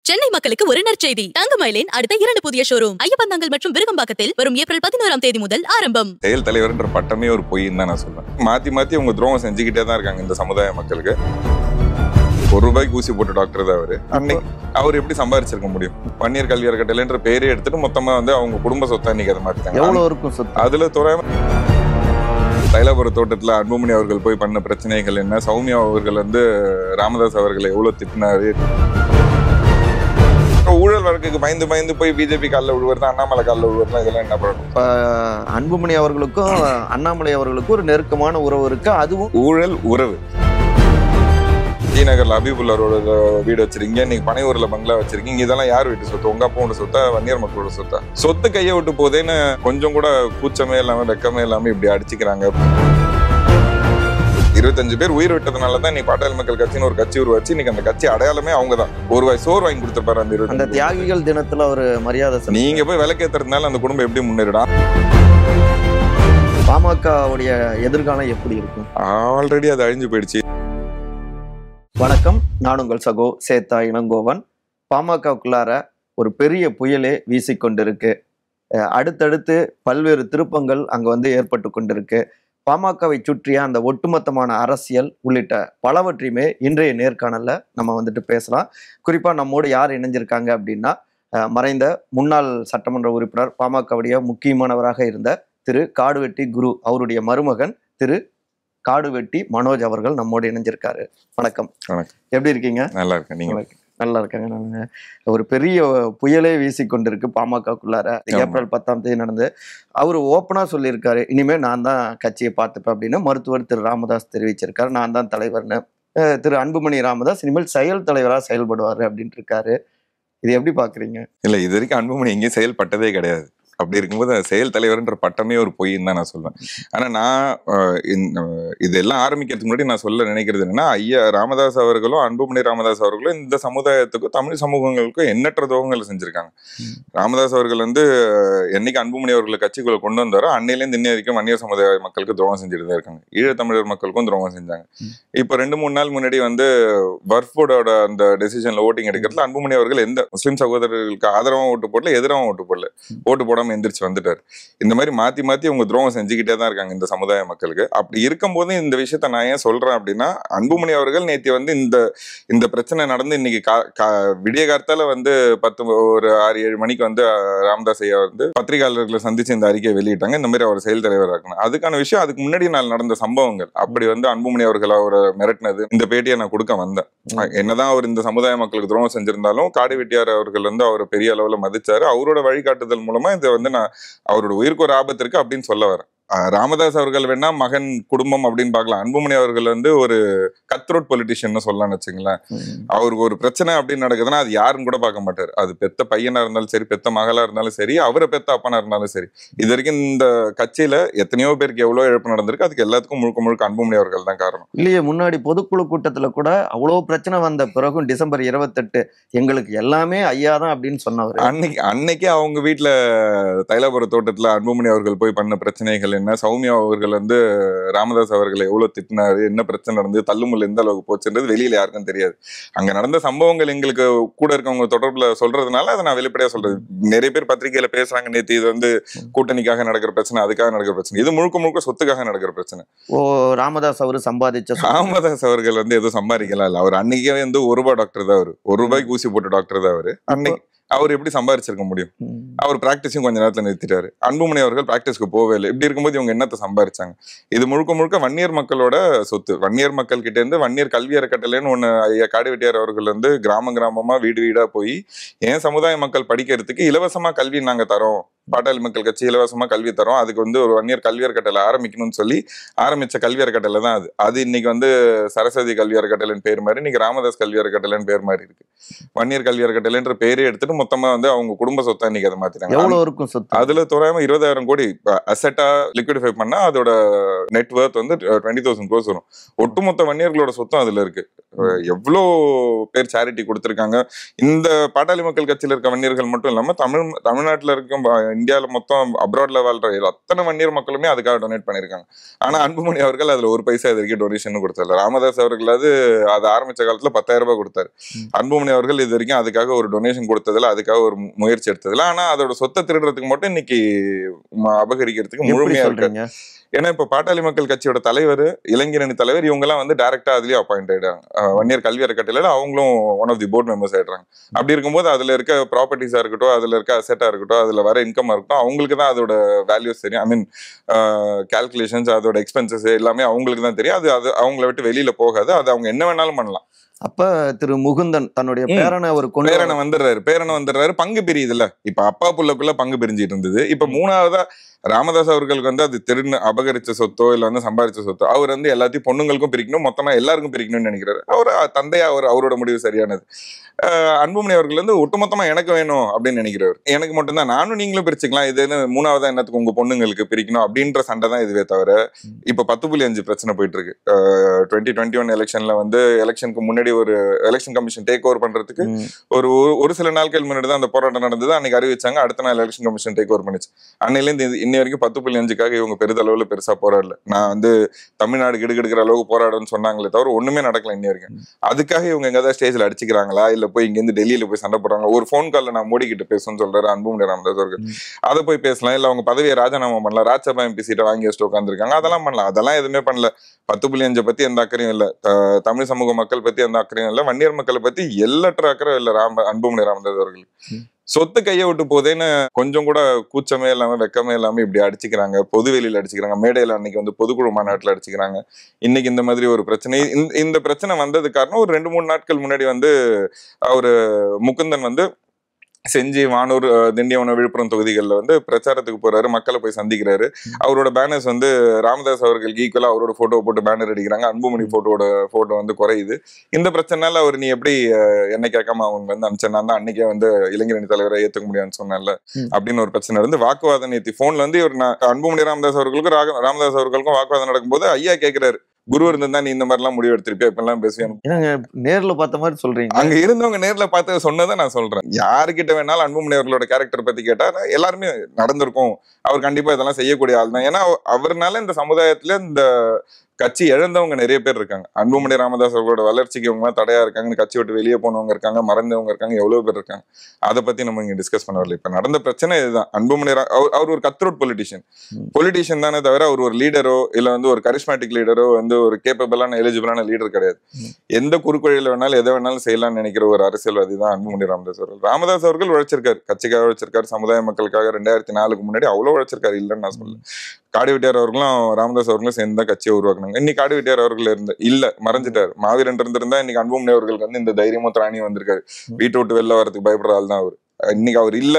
சென்னை மக்களுக்கு ஒரு நற்செய்தி. தங்கமயிலின் அடுத்த 2 புதிய ஷோரூம் ஐயப்பந்தாங்கல் மற்றும் விருகம்பாக்கத்தில் வரும் ஏப்ரல் 11ஆம் தேதி முதல் ஆரம்பம். செயல் தலைவர்ன்ற பட்டமே ஒரு பொய்ன்னு தான் நான் சொல்றேன். மாத்தி அவங்க துரோகம் செஞ்சுக்கிட்டே தான் இருக்காங்க இந்த சமுதாய மக்களுக்கு. ₹1 ஊசி போட்டு டாக்டர் தான் அவரு. அன்னைக்கு அவர் எப்படி சம்பாதிச்சிருக்க முடியும்? வன்னியர் கல்வி அறக்கட்டளைன்ற பேரே எடுத்துட்டு மொத்தமா அவங்க குடும்ப சொத்தை இன்னைக்கு அதை மாத்திட்டாங்க. எவ்வளவு இருக்கும் சொத்து? அதுல தைலாபுர தோட்டத்துல அன்புமணி அவர்கள் போய் பண்ண பிரச்சனைகள் என்ன, சௌமியா அவர்கள் ராமதாஸ் அவர்களை எவ்வளவு திட்டினாரு, ஊழல் வழக்குக்கு பயந்து போய் பிஜேபி காலில் விழுவது, அண்ணாமலை காலில் விழுவது, இதெல்லாம் என்ன பண்ணணும்? அன்புமணி அவர்களுக்கும் அண்ணாமலை அவர்களுக்கும் ஒரு நெருக்கமான உறவு இருக்கு. அதுவும் ஊழல் உறவு. டி நகர்ல அபிபுல்லாரோட வீடு வச்சிருக்கீங்க, நீங்க பனையூர்ல பங்களா வச்சிருக்கீங்க. இதெல்லாம் யார் வீட்டு சொத்து? உங்க அப்பாவோட சொத்தா, வன்னியர் மக்களோட சொத்தா? சொத்து கையை விட்டு போதேன்னு கொஞ்சம் கூட கூச்சமே இல்லாம வெக்கமே இல்லாம இப்படி அடிச்சுக்கிறாங்க. 25 பேர் உயிர் விட்டதுனாலதான் நீ பாட்டாளி மக்கள் கட்சின்னு ஒரு கட்சி உருவாச்சு. இன்னைக்கு அந்த கட்சி அடையாளமே அவங்கதான். ₹1 சோறு வாங்கி கொடுத்துருப்பாரு அந்த தியாகிகள் தினத்துல ஒரு மரியாதை. நீங்க போய் விலக்கேத்துறதுனால அந்த குடும்பம் எப்படி முன்னேறிடும்? பாமகவுடைய எதிர்காலம் எப்படி இருக்கும்? ஆல்ரெடி அது அழிஞ்சு போயிடுச்சு. வணக்கம், நான் உங்கள் சகோ சேத்தா இளங்கோவன். பாமகவுக்குள்ளார ஒரு பெரிய புயலே வீசிக்கொண்டிருக்கு. அடுத்தடுத்து பல்வேறு திருப்பங்கள் அங்க ஏற்பட்டு கொண்டிருக்கு. பாமகவை சுற்றிய அந்த ஒட்டுமொத்தமான அரசியல் உள்ளிட்ட பலவற்றையுமே இன்றைய நேர்காணல்ல நம்ம பேசலாம். குறிப்பா நம்மோடு யார் இணைஞ்சிருக்காங்க அப்படின்னா, மறைந்த முன்னாள் சட்டமன்ற உறுப்பினர், பாமகவுடைய முக்கியமானவராக இருந்த திரு காடுவெட்டி குரு அவருடைய மருமகன் திரு காடுவெட்டி மனோஜ் அவர்கள் நம்மோடு இணைஞ்சிருக்காரு. வணக்கம். எப்படி இருக்கீங்க? நல்லா இருக்கேன். நீங்க? நல்லா இருக்காங்க. நாங்க ஒரு பெரிய புயலே வீசிக்கொண்டிருக்கு பாமகக்குள்ளார. ஏப்ரல் 10ஆம் தேதி நடந்து அவரு ஓப்பனா சொல்லியிருக்காரு, இனிமே நான் தான் கட்சியை பார்த்துப்பேன் அப்படின்னு. மருத்துவர் திரு ராமதாஸ் தெரிவிச்சிருக்காரு, நான் தான் தலைவர்னு. திரு அன்புமணி ராமதாஸ் இனிமேல் செயல் தலைவராக செயல்படுவாரு அப்படின்ட்டு இருக்காரு. இது எப்படி பாக்குறீங்க? இல்ல, இது வரைக்கும் அன்புமணி எங்கேயும் செயல்பட்டதே கிடையாது. அப்படி இருக்கும்போது செயல் தலைவர்ன்ற பட்டமே ஒரு பொய்ன்னு தான் நான் சொல்வேன். ஆனா நான் இதெல்லாம் ஆரம்பிக்கிறதுக்கு முன்னாடி நான் சொல்ல நினைக்கிறது என்னன்னா, ஐயா ராமதாஸ் அவர்களும் அன்புமணி ராமதாஸ் அவர்களும் இந்த சமுதாயத்துக்கும் தமிழ் சமூகங்களுக்கும் எண்ணற்ற துரோகங்களை செஞ்சிருக்காங்க. ராமதாஸ் அவர்கள் என்னைக்கு அன்புமணி அவர்களை கட்சிக்குள்ள கொண்டு வந்தாரோ அன்னையிலேருந்து இன்னை வரைக்கும் வன்னியர் சமுதாய மக்களுக்கு துரோகம் செஞ்சுட்டு தான் இருக்காங்க. ஈழத்தமிழர் மக்களுக்கும் துரோகம் செஞ்சாங்க. இப்போ 2-3 நாள் முன்னாடி வர்ஃபோர்டோட அந்த டெசிஷன்ல ஓட்டிங் எடுக்கிறதுல அன்புமணி அவர்கள் எந்த முஸ்லிம் சகோதரர்களுக்கு ஆதரவாகவும் ஓட்டு போடல, எதிராகவும் ஓட்டு போடல, ஓட்டு போடாம எந்திரிச்சு வந்துட்டாரு. இந்த மாதிரி மாத்தி அவங்க துரோகம் செஞ்சுக்கிட்டே தான் இருக்காங்க இந்த சமுதாய மக்களுக்கு. அப்படி இருக்கும்போது இந்த விஷயத்த நான் ஏன் சொல்றேன் அப்படின்னா, அன்புமணி அவர்கள் நேற்று இந்த பிரச்சனை நடந்து இன்னைக்கு விடிய காலத்தால 6-7 மணிக்கு ராமதாஸ் ஐயா பத்திரிகையாளர்களை சந்திச்சு இந்த அறிக்கையை வெளியிட்டாங்க. இந்த மாதிரி அவர் செயல் தலைவராக இருக்கணும். அதுக்கான விஷயம் அதுக்கு முன்னாடி நாள் நடந்த சம்பவங்கள். அப்படி அன்புமணி அவர்கள் அவரை மிரட்டினது, இந்த பேட்டியை நான் கொடுக்க வந்தேன். என்னதான் அவர் இந்த சமுதாய மக்களுக்கு துரோகம் செஞ்சிருந்தாலும் காடுவெட்டியார் அவர்கள் அவரை பெரிய அளவுல மதிச்சாரு. அவரோட வழிகாட்டுதல் மூலமா நான் அவரோட உயிருக்கு ஒரு ஆபத்து இருக்கு அப்படின்னு சொல்ல வரேன். ராமதாஸ் அவர்கள் வேணா மகன் குடும்பம் அப்படின்னு பார்க்கலாம். அன்புமணி அவர்கள் ஒரு கத்ரோட் பொலிட்டிஷியன் சொல்லலாம்னு வச்சுங்களேன். அவருக்கு ஒரு பிரச்சனை அப்படின்னு நடக்குதுன்னா அது யாருன்னு கூட பார்க்க மாட்டாரு. அது பெத்த பையனா இருந்தாலும் சரி, பெத்த மகளா இருந்தாலும் சரி, அவரை பெத்த அப்பனா இருந்தாலும் சரி. இது வரைக்கும் இந்த கட்சியில எத்தனையோ பேருக்கு எவ்வளவு இழப்பு நடந்திருக்கு. அதுக்கு எல்லாத்துக்கும் முழுக்க அன்புமணி அவர்கள் தான் காரணம். இல்லையே, முன்னாடி பொதுக்குழு கூட்டத்துல கூட அவ்வளவு பிரச்சனை வந்த பிறகும் டிசம்பர் 28 எங்களுக்கு எல்லாமே ஐயா தான் அப்படின்னு சொன்னவர். அன்னைக்கு அவங்க வீட்டுல தைலாபுர தோட்டத்துல அன்புமணி அவர்கள் போய் பண்ண பிரச்சனைகள் என்ன, சௌமியா அவர்கள் ராமதாஸ் அவர்களை எவ்வளவு திட்டினாரு, என்ன பிரச்சனை நடந்து, தள்ளுமுள்ள எந்த அளவுக்கு போச்சுன்றது வெளியில யாருக்கும் தெரியாது. அங்க நடந்த சம்பவங்கள் எங்களுக்கு கூட இருக்கவங்க தொடர்புல சொல்றதுனால அதை நான் வெளிப்படையா சொல்றது. நிறைய பேர் பத்திரிகையில பேசுறாங்க, நேற்று இது கூட்டணிக்காக நடக்கிற பிரச்சனை, அதுக்காக நடக்கிற பிரச்சனை. இது முழுக்க சொத்துக்காக நடக்கிற பிரச்சனை. ராமதாஸ் அவரு சம்பாதிச்ச ராமதாஸ் அவர்கள் எதுவும் சம்பாதிக்கலாம் இல்ல. அவர் அன்னைக்கே ₹1 டாக்டர் தான். அவரு ₹1 ஊசி போட்டு டாக்டர் தான் அவரு. அன்னைக்கு அவர் எப்படி சம்பாதிச்சிருக்க முடியும்? அவர் பிராக்டிஸும் கொஞ்ச நேரத்துல நிறுத்திட்டாரு. அன்புமணி அவர்கள் பிராக்டிஸ்க்கு போவே இல்லை. இப்படி இருக்கும்போது இவங்க என்னத்தை சம்பாதிச்சாங்க? இது முழுக்க வன்னியர் மக்களோட சொத்து. வன்னியர் மக்கள் கிட்ட இருந்து வன்னியர் கல்வி அறக்கட்டளைன்னு ஒண்ணு ஐயா காடுவெட்டியார் அவர்கள் கிராமமா வீடா போய் ஏன் சமுதாய மக்கள் படிக்கிறதுக்கு இலவசமா கல்வி நாங்க தரோம், பாட்டாளி மக்கள் கட்சி இலவசமா கல்வி தரோம், அதுக்கு ஒரு வன்னியர் கல்வி அறக்கட்டளை ஆரம்பிக்கணும்னு சொல்லி ஆரம்பிச்ச கல்வி அறக்கட்டளை தான் அது. இன்னைக்கு சரஸ்வதி கல்வி அறக்கட்டளைன்னு பேர் மாதிரி, இன்னைக்கு ராமதாஸ் கல்வி அறக்கட்டளைன்னு பேர் மாதிரி இருக்கு. வன்னியர் கல்வி அறக்கட்டளைன்ற பேரே எடுத்துட்டு மொத்தமா அவங்க குடும்ப சொத்தை இன்னைக்கு அதை மாத்திட்டாங்க. எவ்வளவு இருக்கும் சொத்து? அதுல தோராயமா 20,000 கோடி அசெட்டா லிக்விடிஃபை பண்ணா அதோட நெட் வர்த் 20,000 crores வரும். ஒட்டுமொத்த வன்னியர்களோட சொத்தும் அதுல இருக்கு. எவ்வளோ பேர் சேரிட்டி கொடுத்திருக்காங்க. இந்த பாட்டாளி மக்கள் கட்சியில இருக்க வன்னியர்கள் மட்டும் இல்லாம தமிழ்நாட்டுல இருக்க இந்தியாவில மொத்தம் அப்ராட்ல வாழ்ற அத்தனை வன்னியர் மக்களுமே அதுக்காக டொனேட் பண்ணிருக்காங்க. ஆனா அன்புமணி அவர்கள் அதுல ஒரு பைசா இது வரைக்கும் டொனேஷன் கொடுத்தாரு. ராமதாஸ் அவர்கள் அது ஆரம்பிச்ச காலத்துல 10,000 ரூபாய் கொடுத்தாரு. அன்புமணி அவர்கள் இது வரைக்கும் அதுக்காக ஒரு டொனேஷன் கொடுத்ததுல, அதுக்காக ஒரு முயற்சி எடுத்ததுல, ஆனா அதோட சொத்தை திருடுறதுக்கு மட்டும் இன்னைக்கு அபகரிக்கிறதுக்கு முழுமையா இருக்கு. ஏன்னா இப்ப பாட்டாளி மக்கள் கட்சியோட தலைவர், இளைஞரணி தலைவர், இவங்க எல்லாம் வந்து டைரக்டா அதுலயே அப்பாயிண்ட் ஆயிடுறாங்க. வன்னியர் கல்வி அறக்கட்டளையில அவங்களும் one of the board members ஆயிடுறாங்க. அப்படி இருக்கும்போது அதுல இருக்க ப்ராப்பர்ட்டிஸா இருக்கட்டும், அதுல இருக்க அசெட்டா இருக்கட்டும், அதுல வர இன்கமா இருக்கட்டும், அவங்களுக்கு தான் அதோட வேல்யூஸ் தெரியும். ஐ மீன் கால்குலேஷன்ஸ், அதோட எக்ஸ்பென்சஸ் எல்லாமே அவங்களுக்கு தான் தெரியும். அது அவங்கள விட்டு வெளியில போகாது. அது அவங்க என்ன வேணாலும் பண்ணலாம். அப்ப திரு முகுந்தன் தன்னுடைய பேரனை வந்துடுறாரு. பங்கு பிரியுதுல்ல. இப்ப அப்பா புள்ளக்குள்ள பங்கு பிரிஞ்சிட்டு இருந்தது. இப்ப மூணாவதா ராமதாஸ் அவர்களுக்கு வந்து அது திருன்னு அபகரிச்ச சொத்தோ இல்ல வந்து சம்பாதிச்ச சொத்தோ அவர் வந்து எல்லாத்தையும் பொண்ணுங்களுக்கும் பிரிக்கணும், மொத்தமா எல்லாருக்கும் பிரிக்கணும்னு நினைக்கிறாரு. அவர் தந்தையா அவரோட முடிவு சரியானது. அன்புமணி அவர்கள் வந்து ஒட்டுமொத்தமா எனக்கு வேணும் அப்படின்னு நினைக்கிறவர். எனக்கு மட்டும்தான், நானும் நீங்களும் பிரிச்சுக்கலாம், இது மூணாவதா என்னத்துக்கு உங்க பொண்ணுங்களுக்கு பிரிக்கணும் அப்படின்ற சண்டை தான் இதுவே தவிர இப்ப 10.5 பிரச்சனை போயிட்டு இருக்கு. 2021 எலெக்ஷன்ல வந்து எலெக்ஷனுக்கு முன்னாடி ஒரு எலெக்ஷன் கமிஷன் டேக் ஓவர் பண்றதுக்கு ஒரு சில நாட்கள் முன்னாடி தான் அந்த போராட்டம் நடந்தது. அன்னைக்கு அறிவிச்சாங்க, அடுத்த நாள் எலெக்ஷன் கமிஷன் டேக் ஓவர் பண்ணிச்சு. அன்னையிலேருந்து இன்னை வரைக்கும் 10.5க்காக இவங்க பெரிதளவுல பெருசா போராடல. நான் வந்து தமிழ்நாடு கிடுகிடுக்கிற அளவுக்கு போராடுன்னு சொன்னாங்களே தவிர ஒண்ணுமே நடக்கல இன்னி வரைக்கும். அதுக்காக இவங்க எங்கேயாவது ஸ்டேஜ்ல அடிச்சுக்கிறாங்களா இல்ல போய் இங்க இருந்து டெல்லியில போய் சண்டை போடுறாங்க? ஒரு போன் கால்ல நான் மோடி கிட்ட பேசணும்னு சொல்றாரு அன்புமணி ராமதாஸ் அவர்கள். அதை போய் பேசலாம். இல்ல அவங்க பதவியை ராஜினாமா பண்ணலாம், ராஜ்யசபா எம்பி சீட்டை வாங்கி வச்சுட்டு உட்காந்துருக்காங்க, அதெல்லாம் பண்ணலாம். அதெல்லாம் எதுவுமே பண்ணல. 10.5 பத்தி எந்த அக்கறையும் இல்ல, தமிழ் சமூக மக்கள் பத்தி எந்த அக்கறையும் இல்ல, வன்னியர் மக்களை பத்தி எல்லற்ற அக்கறை இல்ல அன்புமணி ராமதாஸ் அவர்களுக்கு. சொத்து கையை விட்டு போதேன்னு கொஞ்சம் கூட கூச்சமே இல்லாம வெக்கமே இல்லாம இப்படி அடிச்சுக்கிறாங்க, பொது வெளியில அடிச்சுக்கிறாங்க, மேடையில அன்னைக்கு வந்து பொதுக்குழு மாநாட்டில் அடிச்சுக்கிறாங்க. இன்னைக்கு இந்த மாதிரி ஒரு பிரச்சனை, இந்த பிரச்சனை வந்தது காரணம் ஒரு 2-3 நாட்கள் முன்னாடி வந்து அவரு முகுந்தன் வந்து செஞ்சி, வானூர், திண்டிவனம், விழுப்புரம் தொகுதிகளில் வந்து பிரச்சாரத்துக்கு போறாரு, மக்களை போய் சந்திக்கிறாரு. அவரோட பேனர்ஸ் வந்து ராமதாஸ் அவர்களுக்கு ஈக்குவலா அவரோட போட்டோ போட்டு பேனர் அடிக்கிறாங்க. அன்புமணி போட்டோ வந்து குறையுது. இந்த பிரச்சனைனால அவர் நீ எப்படி என்ன கேட்காம அவங்க வந்து அனுப்பிச்சேன், நான் தான் அன்னைக்கே வந்து இளைஞரணி தலைவரை ஏத்துக்க முடியாதுன்னு சொன்னேன்ல அப்படின்னு ஒரு பிரச்சனை இருந்து வாக்குவாதம் நேத்தி போன்ல வந்து இவர் அன்புமணி ராமதாஸ் அவர்களுக்கும் ராமதாஸ் அவர்களுக்கும் வாக்குவாதம் நடக்கும்போது ஐயா கேட்கிறாரு, குரு இருந்தா நீ இந்த மாதிரி எல்லாம் முடிவு எடுத்திருப்பியா, இப்ப எல்லாம் பேசுவேன். நேர்ல பார்த்த மாதிரி சொல்றீங்க. அங்க இருந்தவங்க நேர்ல பார்த்து சொன்னதை நான் சொல்றேன். யாருக்கிட்ட வேணாலும் அன்புமணி அவர்களோட கேரக்டர் பத்தி கேட்டா எல்லாருமே நடந்திருக்கும், அவர் கண்டிப்பா இதெல்லாம் செய்யக்கூடிய ஆள் தான். ஏன்னா அவர்னால இந்த சமுதாயத்துல இந்த கட்சி இழந்தவங்க நிறைய பேர் இருக்காங்க. அன்புமணி ராமதாஸ் அவர்களோட வளர்ச்சிக்கு இவங்க தடையா இருக்காங்க, கட்சி விட்டு வெளியே போனவங்க இருக்காங்க, மறைந்தவங்க இருக்காங்க, எவ்வளவு பேர் இருக்காங்க. அதை பத்தி நம்ம இங்க டிஸ்கஸ் பண்ண வரல. இப்ப நடந்த பிரச்சனை இதுதான். அன்புமணி அவர் ஒரு கத்ரூட் பொலிட்டிஷியன் தானே தவிர அவர் ஒரு லீடரோ இல்ல வந்து ஒரு கரிஸ்மேட்டிக் லீடரோ வந்து ஒரு கேப்பபிளான எலிஜிபிளான லீடர் கிடையாது. எந்த குறுக்கொழியில வேணாலும் எதை வேணாலும் செய்யலாம்னு நினைக்கிற ஒரு அரசியல்வாதி தான் அன்புமணி ராமதாஸ் அவர்கள். ராமதாஸ் அவர்கள் உழைச்சிருக்காரு, கட்சிக்காக உழைச்சிருக்காரு, சமுதாய மக்களுக்காக 2004க்கு முன்னாடி அவ்வளவு உழைச்சிருக்காரு, இல்லைன்னு நான் சொல்ல. காடி வெட்டியார் அவர்களும் ராமதாஸ் அவர்களும் சேர்ந்து தான் கட்சியை உருவாக்குனாங்க. இன்னைக்கு காடி வெட்டியார் அவர்கள் மறைஞ்சிட்டாரு. மாவீரன் இருந்திருந்தா இன்னைக்கு அன்புமணி அவர்களுக்கு வந்து இந்த தைரியமும் திராணியும் வந்திருக்காரு. வீட்டை விட்டு வெளில வரதுக்கு பயப்படுற ஆள் தான் அவரு. இன்னைக்கு அவர் இல்ல,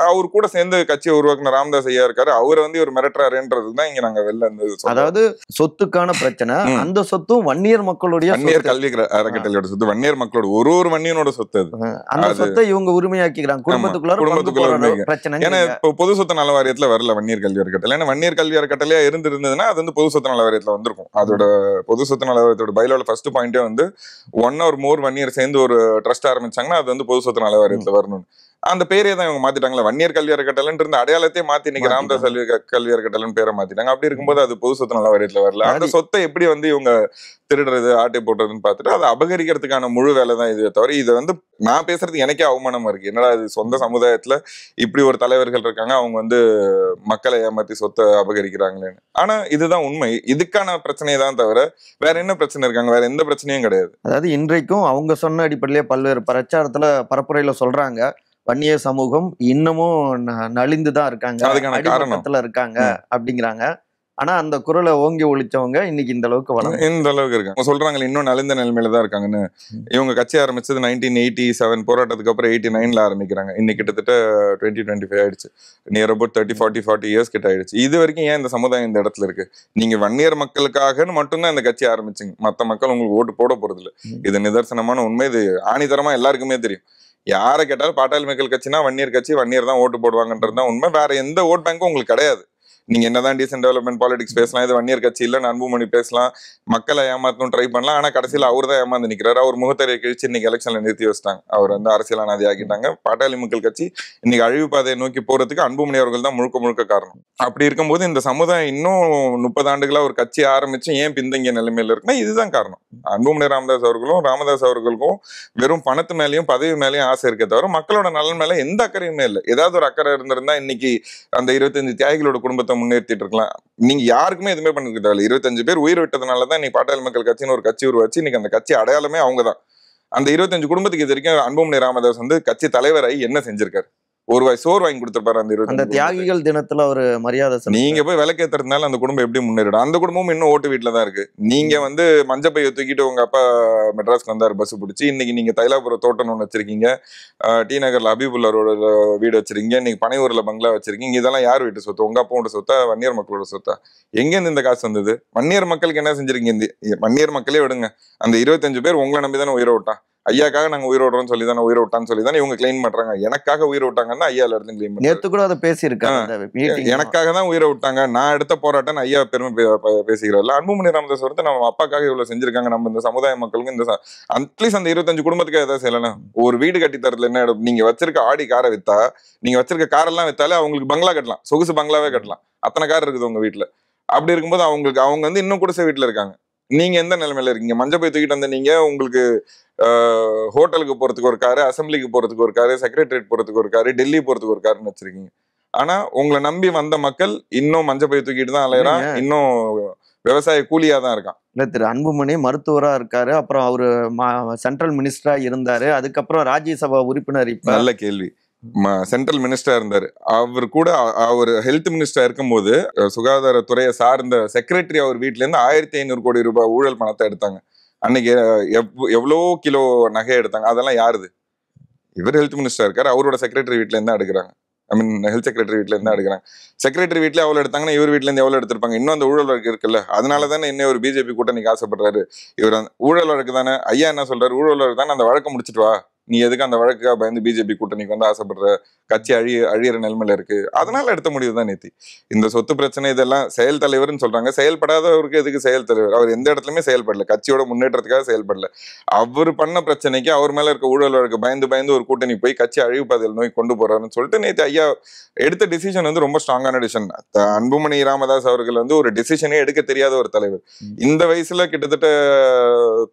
அவர் கூட சேர்ந்து கட்சியை உருவாக்குன ராமதாஸ் ஐயா இருக்காரு, அவரை வந்து ஒரு மிரட்டுறாருன்றதுதான் இங்க நாங்க வெளில இருந்து. அதாவது சொத்துக்கான பிரச்சனை, அந்த சொத்தும் வன்னியர் மக்களுடைய, வன்னியர் கல்வி அறக்கட்டளையோட சொத்து, வன்னியர் மக்களோட ஒரு வன்னியனோட சொத்து. அது அந்த சொத்தை இவங்க உரிமையாக்கிக்கிறாங்க குடும்பத்துக்குள்ள பிரச்சனை. ஏன்னா இப்போ பொது சொத்து நல வாரியத்துல வரல வன்னியர் கல்வி அறக்கட்டளை. ஏன்னா வன்னியர் கல்வி அறக்கட்டளையா இருந்ததுன்னா அது வந்து பொது சொத்து நல வாரியத்துல வந்திருக்கும். அதோட பொது சொத்து நல வாரியத்தோட பைலோட ஃபர்ஸ்ட் பாயிண்டே வந்து 1 or more வன்னியர் சேர்ந்து ஒரு ட்ரஸ்ட் ஆரம்பிச்சாங்கன்னா அது வந்து பொது சொத்து நல வாரியத்துல வரணும். அந்த பேரே தான் இவங்க மாத்திட்டாங்களா, வன்னியர் கல்வி அறக்கட்டளைன்னு இருந்த அடையாளத்தையே மாத்தி இன்னைக்கு ராமதாஸ் கல்வி அறக்கட்டளைன்னு பேரை மாத்திட்டாங்க. அப்படி இருக்கும்போது அது பொது சொத்து நல வாரியத்துல வரல. அந்த சொத்தை எப்படி வந்து இவங்க திருடுறது, ஆட்டை போடுறதுன்னு பார்த்துட்டு அதை அபகரிக்கிறதுக்கான முழு வேலை தான் இதுவே தவிர இதை வந்து நான் பேசுறது எனக்கே அவமானமா இருக்கு. என்னடா இது சொந்த சமுதாயத்துல இப்படி ஒரு தலைவர்கள் இருக்காங்க, அவங்க வந்து மக்களை ஏமாத்தி சொத்தை அபகரிக்கிறாங்களேன்னு. ஆனா இதுதான் உண்மை. இதுக்கான பிரச்சனையை தான் தவிர வேற என்ன பிரச்சனை இருக்காங்க, வேற எந்த பிரச்சனையும் கிடையாது. அதாவது இன்றைக்கும் அவங்க சொன்ன அடிப்படையிலே பல்வேறு பிரச்சாரத்துல பரப்புரையில சொல்றாங்க, வன்னிய சமூகம் இன்னமும் நலிந்துதான் இருக்காங்க, அடிமட்டத்துல இருக்காங்க அப்படிங்கிறாங்க. ஆனா அந்த குரலை ஓங்கி ஒழிச்சவங்க இன்னைக்கு இந்த அளவுக்கு இருக்காங்க. சொல்றாங்க இன்னும் நலிந்த நிலைமையில தான் இருக்காங்கன்னு. இவங்க கட்சி ஆரம்பிச்சது 1987 போராட்டத்துக்கு அப்புறம் 89ல ஆரம்பிக்கிறாங்க. இன்னைக்கு கிட்டத்தட்ட 2025 ஆயிடுச்சு. நியர் அபவுட் 30-40 இயர்ஸ் கிட்ட ஆயிடுச்சு. இது வரைக்கும் ஏன் இந்த சமுதாயம் இந்த இடத்துல இருக்கு? நீங்க வன்னியர் மக்களுக்காகன்னு மட்டும்தான் இந்த கட்சி ஆரம்பிச்சிங்க. மத்த மக்கள் உங்களுக்கு ஓட்டு போட போறது இல்லை. இது நிதர்சனமான உண்மை. இது ஆணித்தரமா எல்லாருக்குமே தெரியும். யாரை கேட்டாலும் பாட்டாளி மக்கள் கட்சினா வன்னியர் கட்சி, வன்னியர் தான் ஓட்டு போடுவாங்கன்றது தான் உண்மை. வேற எந்த ஓட் பேங்க்கும் உங்களுக்கு கிடையாது. நீங்க என்னதான் டீசென்ட் டெவலப்மெண்ட் பாலிடிக்ஸ் பேசலாம், இது வன்னியர் கட்சி இல்ல, அன்புமணி பேசலாம், மக்களை ஏமாத்தணும் ட்ரை பண்ணலாம். ஆனா கடைசியில் அவர் தான் ஏமாந்து நிக்கிறாரு. அவர் முகத்தறியை கழிச்சு இன்னைக்கு எலெக்ஷன்ல நிறுத்தி வச்சிட்டாங்க. அவர் வந்து அரசியல் அனாதி ஆக்கிட்டாங்க. பாட்டாளி மக்கள் கட்சி இன்னைக்கு அழிவு பாதையை நோக்கி போறதுக்கு அன்புமணி அவர்கள் தான் முழுக்க முழுக்க காரணம். அப்படி இருக்கும்போது இந்த சமுதாயம் இன்னும் 30 ஆண்டுகளா ஒரு கட்சி ஆரம்பிச்சு ஏன் பின்தங்கிய நிலைமையில இருக்குன்னா இதுதான் காரணம். அன்புமணி ராமதாஸ் அவர்களும் ராமதாஸ் அவர்களுக்கும் வெறும் பணத்து மேலேயும் பதவி மேலேயும் ஆசை இருக்க தவிர மக்களோட நலன் மேல எந்த அக்கறையுமே இல்லை. ஏதாவது ஒரு அக்கறை இருந்திருந்தா இன்னைக்கு அந்த 25 தியாகிகளோட குடும்பத்தை முன்னேற்றிட்டு இருக்கலாம். நீங்க யாருக்குமே எதுவுமே பண்ணிருக்க தேவையில்ல. 25 பேர் உயிர் விட்டதுனாலதான் இன்னைக்கு பாட்டாளி மக்கள் கட்சின்னு ஒரு கட்சி உருவாச்சு. இன்னைக்கு அந்த கட்சி அடையாளமே அவங்கதான். அந்த 25 குடும்பத்துக்கு இது வரைக்கும் அன்புமணி ராமதாஸ் வந்து கட்சி தலைவராகி என்ன செஞ்சிருக்காரு? ஒரு வாய் சோறு வாங்கி கொடுத்திருப்பாரு அந்த 25 தியாகிகள் தினத்துல ஒரு மரியாதை. நீங்க போய் விளக்கேத்துறதுனால அந்த குடும்பம் எப்படி முன்னேறிடும்? அந்த குடும்பமும் இன்னும் ஓட்டு வீட்டுல தான் இருக்கு. நீங்க வந்து மஞ்சப்பையை தூக்கிட்டு உங்க அப்பா மெட்ராஸ்க்கு வந்தாரு பஸ் பிடிச்சி. இன்னைக்கு நீங்க தைலாபுரம் தோட்டம் ஒன்று வச்சிருக்கீங்க, டி நகர்ல அபிபுல்லாரோட வீடு வச்சிருக்கீங்க, இன்னைக்கு பனையூர்ல பங்களா வச்சிருக்கீங்க. இதெல்லாம் யார் வீட்டு சொத்து? உங்க அப்பாவோட சொத்தா, வன்னியர் மக்களோட சொத்தா? எங்க இருந்து இந்த காசு வந்தது? வன்னியர் மக்களுக்கு என்ன செஞ்சிருக்கீங்க? வன்னியர் மக்களே விடுங்க, அந்த 25 பேர் உங்களை நம்பி தானே உயிரை விட்டான். ஐயாக்காக நாங்க உயிரை விடுறோம்னு சொல்லி தானே உயிரை விட்டான்னு சொல்லி தானே இவங்க கிளைம் பண்றாங்க. எனக்காக உயிரை விட்டாங்கன்னா ஐயா எல்லாத்தையும் கிளைம் பண்றாங்க. நேத்து கூட அதை பேசியிருக்காங்க. எனக்காக தான் உயிரை விட்டாங்க, நான் எடுத்த போராட்டம் ஐயா பெருமை பேசுகிறார்ல. அன்புமணி ராமதாஸ் வந்து நம்ம அப்பாக்காக இவ்வளவு செஞ்சிருக்காங்க. நம்ம இந்த சமுதாய மக்களுக்கு இந்த அட்லீஸ்ட் அந்த 25 குடும்பத்துக்கு ஏதாவது செய்யலாம். ஒரு வீடு கட்டி தரதுல என்ன? நீங்க வச்சிருக்க ஆடி காரை வித்தா, நீங்க வச்சிருக்க காரெல்லாம் வித்தாலே அவங்களுக்கு பங்களா கட்டலாம், சொகுசு பங்களாவே கட்டலாம். அத்தனை கார் இருக்குது உங்க வீட்டுல. அப்படி இருக்கும்போது அவங்க வந்து இன்னும் குடிசை வீட்டுல இருக்காங்க. நீங்க எந்த நிலைமையில இருக்கீங்க? மஞ்சள் போய் தூக்கிட்டு வந்து நீங்க உங்களுக்கு ஹோட்டலுக்கு போறதுக்கு ஒரு காரு, அசம்பிளிக்கு போறதுக்கு ஒரு காரு, செக்ரட்டரியேட் போறதுக்கு ஒரு காரு, டெல்லி போறதுக்கு ஒரு காருன்னு வச்சிருக்கீங்க. ஆனா உங்களை நம்பி வந்த மக்கள் இன்னும் மஞ்சள் பை தூக்கிட்டு தான் அலையறான், இன்னும் விவசாய கூலியா தான் இருக்கான். இல்ல, திரு அன்புமணி மருத்துவரா இருக்காரு, அப்புறம் அவரு சென்ட்ரல் மினிஸ்டரா இருந்தாரு, அதுக்கப்புறம் ராஜ்யசபா உறுப்பினர். இப்ப நல்ல கேள்வி. சென்ட்ரல் மினிஸ்டரா இருந்தாரு. அவர் கூட அவர் ஹெல்த் மினிஸ்டரா இருக்கும்போது சுகாதாரத்துறையை சார்ந்த செக்ரட்டரி அவர் வீட்டுல இருந்து 1500 கோடி ரூபாய் ஊழல் பணத்தை எடுத்தாங்க. அன்னைக்கு எவ்வளோ கிலோ நகை எடுத்தாங்க. அதெல்லாம் யாருது? இவர் ஹெல்த் மினிஸ்டரா இருக்காரு, அவரோட செக்ரட்டரி வீட்டுல இருந்தா எடுக்கிறாங்க. ஐ மீன் ஹெல்த் செக்ரட்டரி வீட்டுல இருந்தா எடுக்கிறாங்க. செக்ரட்டரி வீட்டுல எவ்வளவு எடுத்தாங்கன்னா இவர் வீட்டுல இருந்து எவ்வளவு எடுத்திருப்பாங்க. இன்னும் அந்த ஊழல் வழக்கு இருக்குல்ல, அதனால தானே இன்னும் ஒரு பிஜேபி கூட்டணிக்கு ஆசைப்படுறாரு. இவர் ஊழல் வழக்கு தானே. ஐயா என்ன சொல்றாரு? ஊழல் வழக்கு தானே, அந்த வழக்கை முடிச்சுட்டு வா, நீ எதுக்கு அந்த வழக்குக்காக பயந்து பிஜேபி கூட்டணிக்கு வந்து ஆசைப்படுற? கட்சி அழியிற நிலைமையில இருக்கு. அதனால எடுத்த முடிவு தான் நேத்தி. இந்த சொத்து பிரச்சனை இதெல்லாம் செயல் தலைவர்னு சொல்றாங்க. செயல்படாதவருக்கு எதுக்கு செயல் தலைவர்? அவர் எந்த இடத்துலயுமே செயல்படல, கட்சியோட முன்னேற்றத்துக்காக செயல்படல. அவர் பண்ண பிரச்சனைக்கு அவர் மேல இருக்க ஊழல் வழக்கு பயந்து ஒரு கூட்டணி போய் கட்சி அழிவு பாதையில் நோக்கி கொண்டு போறாருன்னு சொல்லிட்டு நேத்து ஐயா எடுத்த டிசிஷன் வந்து ரொம்ப ஸ்ட்ராங்கான டிசிஷன். அன்புமணி ராமதாஸ் அவர்கள் வந்து ஒரு டிசிஷனே எடுக்க தெரியாத ஒரு தலைவர். இந்த வயசுல கிட்டத்தட்ட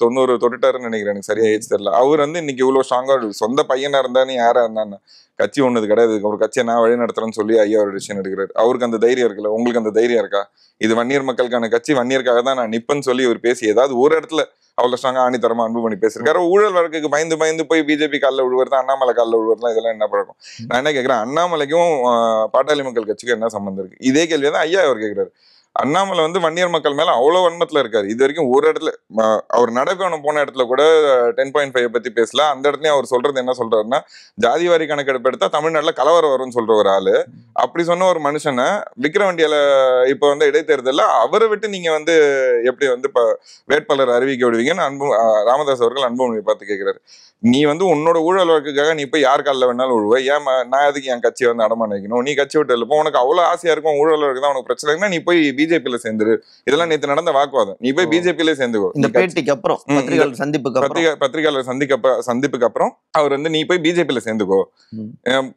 90 தொட்டுட்டாருன்னு நினைக்கிறேன், எனக்கு சரியா ஏஜ் தெரியல. அவர் வந்து இன்னைக்கு இவ்வளவு ஸ்ட்ராங்கா, சொந்த பையனா இருந்தானே யாரா இருந்தான்னு, கட்சி ஒண்ணு கிடையாது, ஒரு கட்சியை நான் வழி நடத்துறேன்னு சொல்லி ஐயா ஒரு டிசிஷன் எடுக்கிறாரு. அவருக்கு அந்த தைரியம் இருக்குல்ல, உங்களுக்கு அந்த தைரியம் இருக்கா? இது வன்னியர் மக்களுக்கான கட்சி, வன்னியருக்காக தான் நான் நிப்பன்னு சொல்லி இவர் பேசி ஏதாவது ஒரு இடத்துல அவ்வளவு ஸ்ட்ராங்கா ஆணித்தரமா அன்புமணி பேசிருக்காரு. ஊழல் வழக்குக்கு பயந்து போய் பிஜேபி காலில் விழுவது, அண்ணாமலை காலில் விழுவதுலாம் இதெல்லாம் என்ன பழக்கம்? நான் என்ன கேட்கிறேன், அண்ணாமலைக்கும் பாட்டாளி மக்கள் கட்சிக்கும் என்ன சம்பந்தம் இருக்கு? இதே கேள்விதான் ஐயா அவர் கேட்கிறாரு. அண்ணாமலை வந்து வன்னியர் மக்கள் மேல அவ்வளவு வன்மத்துல இருக்காரு. இது வரைக்கும் ஒரு இடத்துல அவர் நடக்கணும் போன இடத்துல கூட 10.5 பத்தி பேசல. அந்த இடத்துலயும் அவர் சொல்றது என்ன சொல்றாருன்னா, ஜாதிவாரி கணக்கெடுப்பு எடுத்தா தமிழ்நாட்டுல கலவரம் வரும்னு சொல்ற ஒரு ஆளு. அப்படி சொன்ன ஒரு மனுஷனை விக்கிரவாண்டியில இப்ப வந்து இடைத்தேர்தல அவரை விட்டு நீங்க வந்து எப்படி வந்து இப்ப வேட்பாளர் அறிவிக்க விடுவீங்கன்னு ராமதாஸ் அவர்கள் அன்புமணியை பார்த்து கேட்கிறாரு. நீ வந்து உன்னோட ஊழல் வழக்குக்காக நீ போய் யார் காலில் வேணாலும் விழுவ, ஏன் நான் அதுக்கு என் கட்சியை வந்து அடமான வைக்கணும்? நீ கட்சி விட்டு இல்லப்போ உனக்கு அவ்வளவு ஆசையா இருக்கும், ஊழல் வழக்கு தான் உனக்கு பிரச்சனைனா நீ போய் பிஜேபியில சேர்ந்துரு. இதெல்லாம் நேற்று நடந்த வாக்குவாதம். நீ போய் பிஜேபியில சேர்ந்துக்கோ. இந்த பேட்டிக்கு அப்புறம் பத்திரிகையாளர் சந்திப்புக்கு அப்புறம் அவர் வந்து நீ போய் பிஜேபியில சேர்ந்துக்கோ,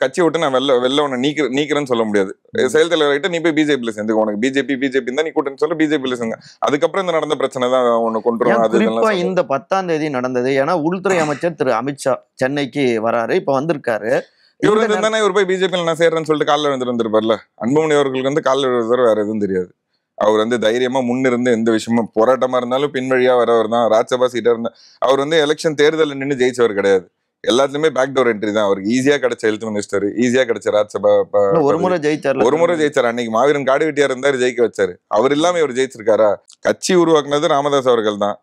கட்சியை விட்டு நான் வெளில உன்னை நீக்கிறேன்னு சொல்ல முடியாது. செயல் தலைவர்கிட்ட நீ போய் பிஜேபியில சேர்ந்துக்கோ, உனக்கு பிஜேபி தான் நீ கூட்டன்னு சொல்ல பிஜேபியில சேர்ந்து. அதுக்கப்புறம் இந்த நடந்த பிரச்சனை தான் ஒண்ணு கொண்டு வரும். இந்த 10ஆம் தேதி நடந்தது. ஏன்னா உள்துறை அமைச்சர் திரு அமித்ஷா சென்னைக்கு வராரு, இப்ப வந்திருக்காரு. இவர் இருந்தானே இவர் போய் பிஜேபியில நான் சேர்றேன்னு சொல்லிட்டு காலில் விழுந்துருப்பார்ல. அன்புமணி அவர்களுக்கு வந்து காலில் விழுந்தவர் வேற எதுவும் தெரியாது. அவர் வந்து தைரியமா முன்னிருந்து எந்த விஷயமும் போராட்டமா இருந்தாலும் பின்வழியா வரவர் தான். ராஜ்யசபா சீட்டா இருந்தா அவர் வந்து எலெக்ஷன் தேர்தலில் நின்று ஜெயிச்சவர் கிடையாது. எல்லாத்துலயுமே பேக்டோர் என்ட்ரி தான். அவருக்கு ஈஸியா கிடைச்ச ஹெல்த் மினிஸ்டர், ஈஸியா கிடைச்ச ராஜ்யசபா ஒரு முறை ஜெயிச்சார். அன்னைக்கு மாவீரன் காடு வெட்டியார் இருந்தாரு, ஜெயிக்க வச்சாரு. அவர் இல்லாம இவர் ஜெயிச்சிருக்காரா? கட்சி உருவாக்குனது ராமதாஸ் அவர்கள் தான்.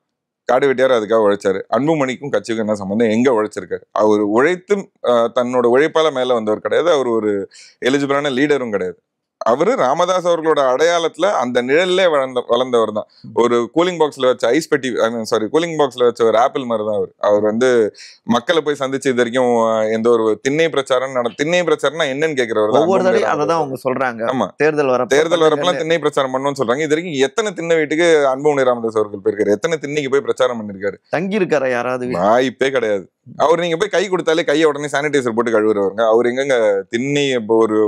காடு வெட்டியார் அதுக்காக உழைச்சாரு. அன்புமணிக்கும் கட்சிக்கும் என்ன சம்பந்தம்? எங்க உழைச்சிருக்காரு? அவர் உழைத்து தன்னோட உழைப்பால மேல வந்தவர் கிடையாது. அவர் ஒரு எலிஜிபிளான லீடரும் கிடையாது. அவரு ராமதாஸ் அவர்களோட அடையாளத்துல அந்த நிழல்லே வளர்ந்தவர் தான். ஒரு கூலிங் பாக்ஸ்ல வச்ச ஐஸ் பெட்டி, கூலிங் பாக்ஸ்ல வச்ச ஒரு ஆப்பிள் மாதிரி தான் அவர் வந்து மக்களை போய் சந்திச்சு இது வரைக்கும் எந்த ஒரு திண்ணை பிரச்சாரம்னா என்னன்னு கேட்கிறவர் தான். ஒவ்வொரு தடவையும் அததான் அவங்க சொல்றாங்க. ஆமா, தேர்தல் வரப்பெல்லாம் திண்ணை பிரச்சாரம் பண்ணணும்னு சொல்றாங்க. இது வரைக்கும் எத்தனை திண்ணை வீட்டுக்கு அன்புமணி ராமதாஸ் அவர்கள் போயிருக்காரு? எத்தனை திண்ணைக்கு போய் பிரச்சாரம் பண்ணிருக்காரு? தங்கி இருக்காரு யாராவது? வாய்ப்பே கிடையாது. அவர் நீங்க போய் கை கொடுத்தாலே கையை உடனே சானிடைசர் போட்டு கழுவுறவங்க. அவர் எங்க திண்ணை ஒரு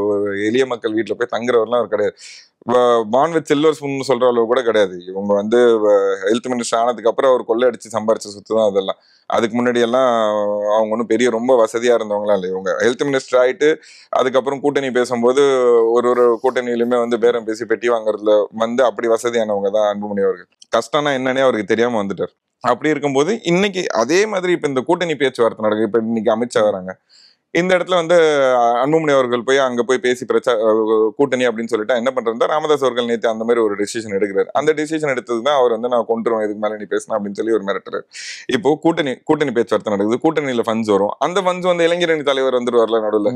எளிய மக்கள் வீட்டுல போய் தங்குறவர்லாம் அவர் கிடையாது. பான் வித் சில்வர் ஸ்பூன் சொல்ற அளவு கூட கிடையாது. இவங்க வந்து ஹெல்த் மினிஸ்டர் ஆனதுக்கு அப்புறம் அவர் கொள்ளை அடிச்சு சம்பாரிச்ச சொத்து தான் அதெல்லாம். அதுக்கு முன்னாடி எல்லாம் அவங்க ஒன்றும் பெரிய ரொம்ப வசதியா இருந்தவங்களாம் இல்லை. இவங்க ஹெல்த் மினிஸ்டர் ஆயிட்டு அதுக்கப்புறம் கூட்டணி பேசும்போது ஒரு கூட்டணியிலுமே வந்து பேரம் பேசி பெட்டி வாங்குறதுல வந்து அப்படி வசதியானவங்க தான் அன்புமணி அவர்கள். கஷ்டம்னா என்னன்னே அவருக்கு தெரியாம வந்துட்டார். அப்படி இருக்கும்போது இன்னைக்கு அதே மாதிரி இப்ப இந்த கூட்டணி பேச்சுவார்த்தை நடக்குது. இப்ப இன்னைக்கு அமித்ஷா வராங்க. இந்த இடத்துல வந்து அன்புமணி அவர்கள் போய் அங்க போய் பேசி கூட்டணி அப்படின்னு சொல்லிட்டு என்ன பண்றதா ராமதாஸ் அவர்கள் நேற்று அந்த மாதிரி ஒரு டிசிஷன் எடுக்கிறாரு. அந்த டிசிஷன் எடுத்ததுதான் அவர் வந்து நான் கொண்டுருவேன், இதுக்கு மேல நீ பேசினா அப்படின்னு சொல்லி ஒரு மிரட்டுறாரு. இப்போ கூட்டணி பேச்சுவார்த்தை நடக்குது. கூட்டணியில ஃபண்ட்ஸ் வரும். அந்த ஃபண்ட்ஸ் வந்து இளைஞரணி தலைவர் வந்துருவார்ல நடுவில்.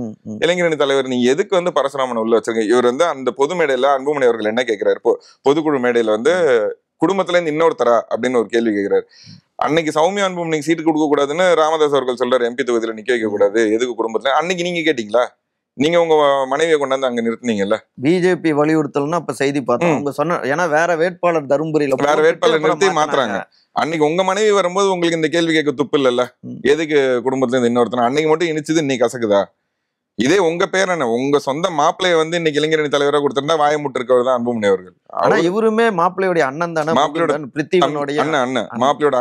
இளைஞரணி தலைவர் நீ எதுக்கு வந்து பரசுராமன் உள்ள வச்சிருக்க? இவர் வந்து அந்த பொது மேடையில அன்புமணி அவர்கள் என்ன கேட்கிறாரு? பொதுக்குழு மேடையில வந்து குடும்பத்துல இருந்து இன்னொருத்தரா அப்படின்னு ஒரு கேள்வி கேட்கிறாரு. அன்னைக்கு சௌமியா அன்புமணிக்கு சீட்டு கொடுக்க கூடாதுன்னு ராமதாஸ் அவர்கள் சொல்றாரு, எம்பி தொகுதியில நிக்க வைக்க கூடாது, எதுக்கு குடும்பத்துல? அன்னைக்கு நீங்க கேட்டீங்களா? நீங்க உங்க மனைவியை கொண்டாந்து அங்க நிறுத்தினீங்கல்ல. பிஜேபி வலியுறுத்தல்னா அப்ப செய்தி பார்த்தோம். அவங்க சொன்ன ஏன்னா வேற வேட்பாளர் தருமபுரியில நிறுத்தி மாத்துறாங்க. அன்னைக்கு உங்க மனைவி வரும்போது உங்களுக்கு இந்த கேள்வி கேட்க துப்பு இல்லல்ல, எதுக்கு குடும்பத்துல இருந்து இன்னொருத்தன? அன்னைக்கு மட்டும் இனிச்சது இன்னைக்கு கசக்குதா? இதே உங்க பேர் என்ன, உங்க சொந்த மாப்பிள்ளைய வந்து இன்னைக்கு இளைஞரணி தலைவரா கொடுத்திருந்தா வாய முட்டு இருக்கவர் தான் அன்புமணி அவர்கள். ஆனா இவருமே மாப்பிள்ளையோட அண்ணன் தானே. மாப்பிள்ளையோட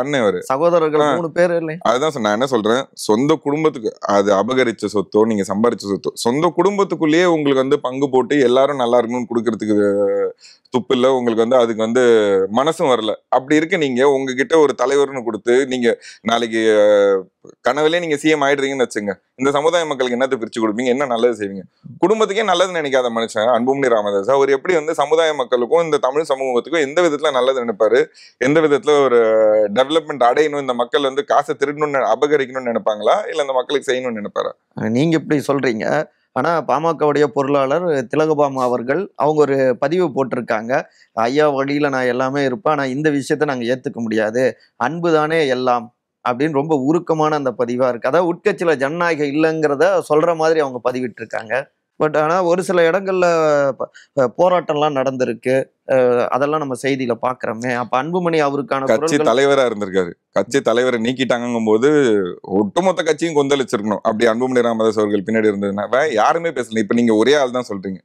அண்ணன் அவரு. சகோதரர்கள் 3 பேர் இல்லை. அதுதான் நான் என்ன சொல்றேன், சொந்த குடும்பத்துக்கு அது அபகரிச்ச சொத்தோ நீங்க சம்பாரிச்ச சொத்தோ சொந்த குடும்பத்துக்குள்ளேயே உங்களுக்கு வந்து பங்கு போட்டு எல்லாரும் நல்லா இருக்கணும்னு கொடுக்கறதுக்கு துப்பு இல்ல. உங்களுக்கு வந்து அதுக்கு வந்து மனசும் வரல. அப்படி இருக்கு நீங்க உங்ககிட்ட ஒரு தலைவர்னு கொடுத்து நீங்க நாளைக்கு கனவுலயே நீங்க சிஎம் ஆயிடுறீங்கன்னு வச்சுங்க, இந்த சமுதாய மக்களுக்கு என்னத்தை பிரிச்சு கொடுப்பீங்க? என்ன நல்லது செய்வீங்க? குடும்பத்துக்கே நல்லது நினைக்காத மனுஷன் அன்புமணி ராமதாஸ். அவர் எப்படி வந்து சமுதாய மக்களுக்கும் இந்த தமிழ் சமூகத்துக்கும் எந்த விதத்துல நல்லது நினைப்பாரு? எந்த விதத்துல ஒரு டெவலப்மெண்ட் அடையணும், இந்த மக்கள் வந்து காசை திருடணும்னு அபகரிக்கணும்னு நினைப்பாங்களா, இல்ல இந்த மக்களுக்கு செய்யணும்னு நினைப்பாரா? நீங்க இப்படி சொல்றீங்க. ஆனா பாமகவுடைய பொருளாளர் திலகபாமா அவர்கள் அவங்க ஒரு பதிவு போட்டிருக்காங்க. ஐயா வழியில நான் எல்லாமே இருப்பேன், ஆனா இந்த விஷயத்த நாங்க ஏத்துக்க முடியாது, அன்புதானே எல்லாம் அப்படின்னு ரொம்ப உருக்கமான அந்த பதிவா இருக்கு. அதாவது உட்கட்சியில ஜனநாயகம் இல்லைங்கிறத சொல்ற மாதிரி அவங்க பதிவிட்டு இருக்காங்க. பட் ஆனா ஒரு சில இடங்கள்ல போராட்டம்லாம் நடந்திருக்கு. அதெல்லாம் நம்ம செய்தியில பாக்குறோமே. அப்ப அன்புமணி அவருக்கான கட்சி தலைவரா இருந்திருக்காரு. கட்சி தலைவரை நீக்கிட்டாங்கும் போது ஒட்டுமொத்த கட்சியும் கொந்தளிச்சிருக்கணும். அப்படி அன்புமணி ராமதாஸ் அவர்கள் பின்னாடி இருந்ததுன்னா யாருமே பேசல. இப்ப நீங்க ஒரே ஆள் தான் சொல்றீங்க.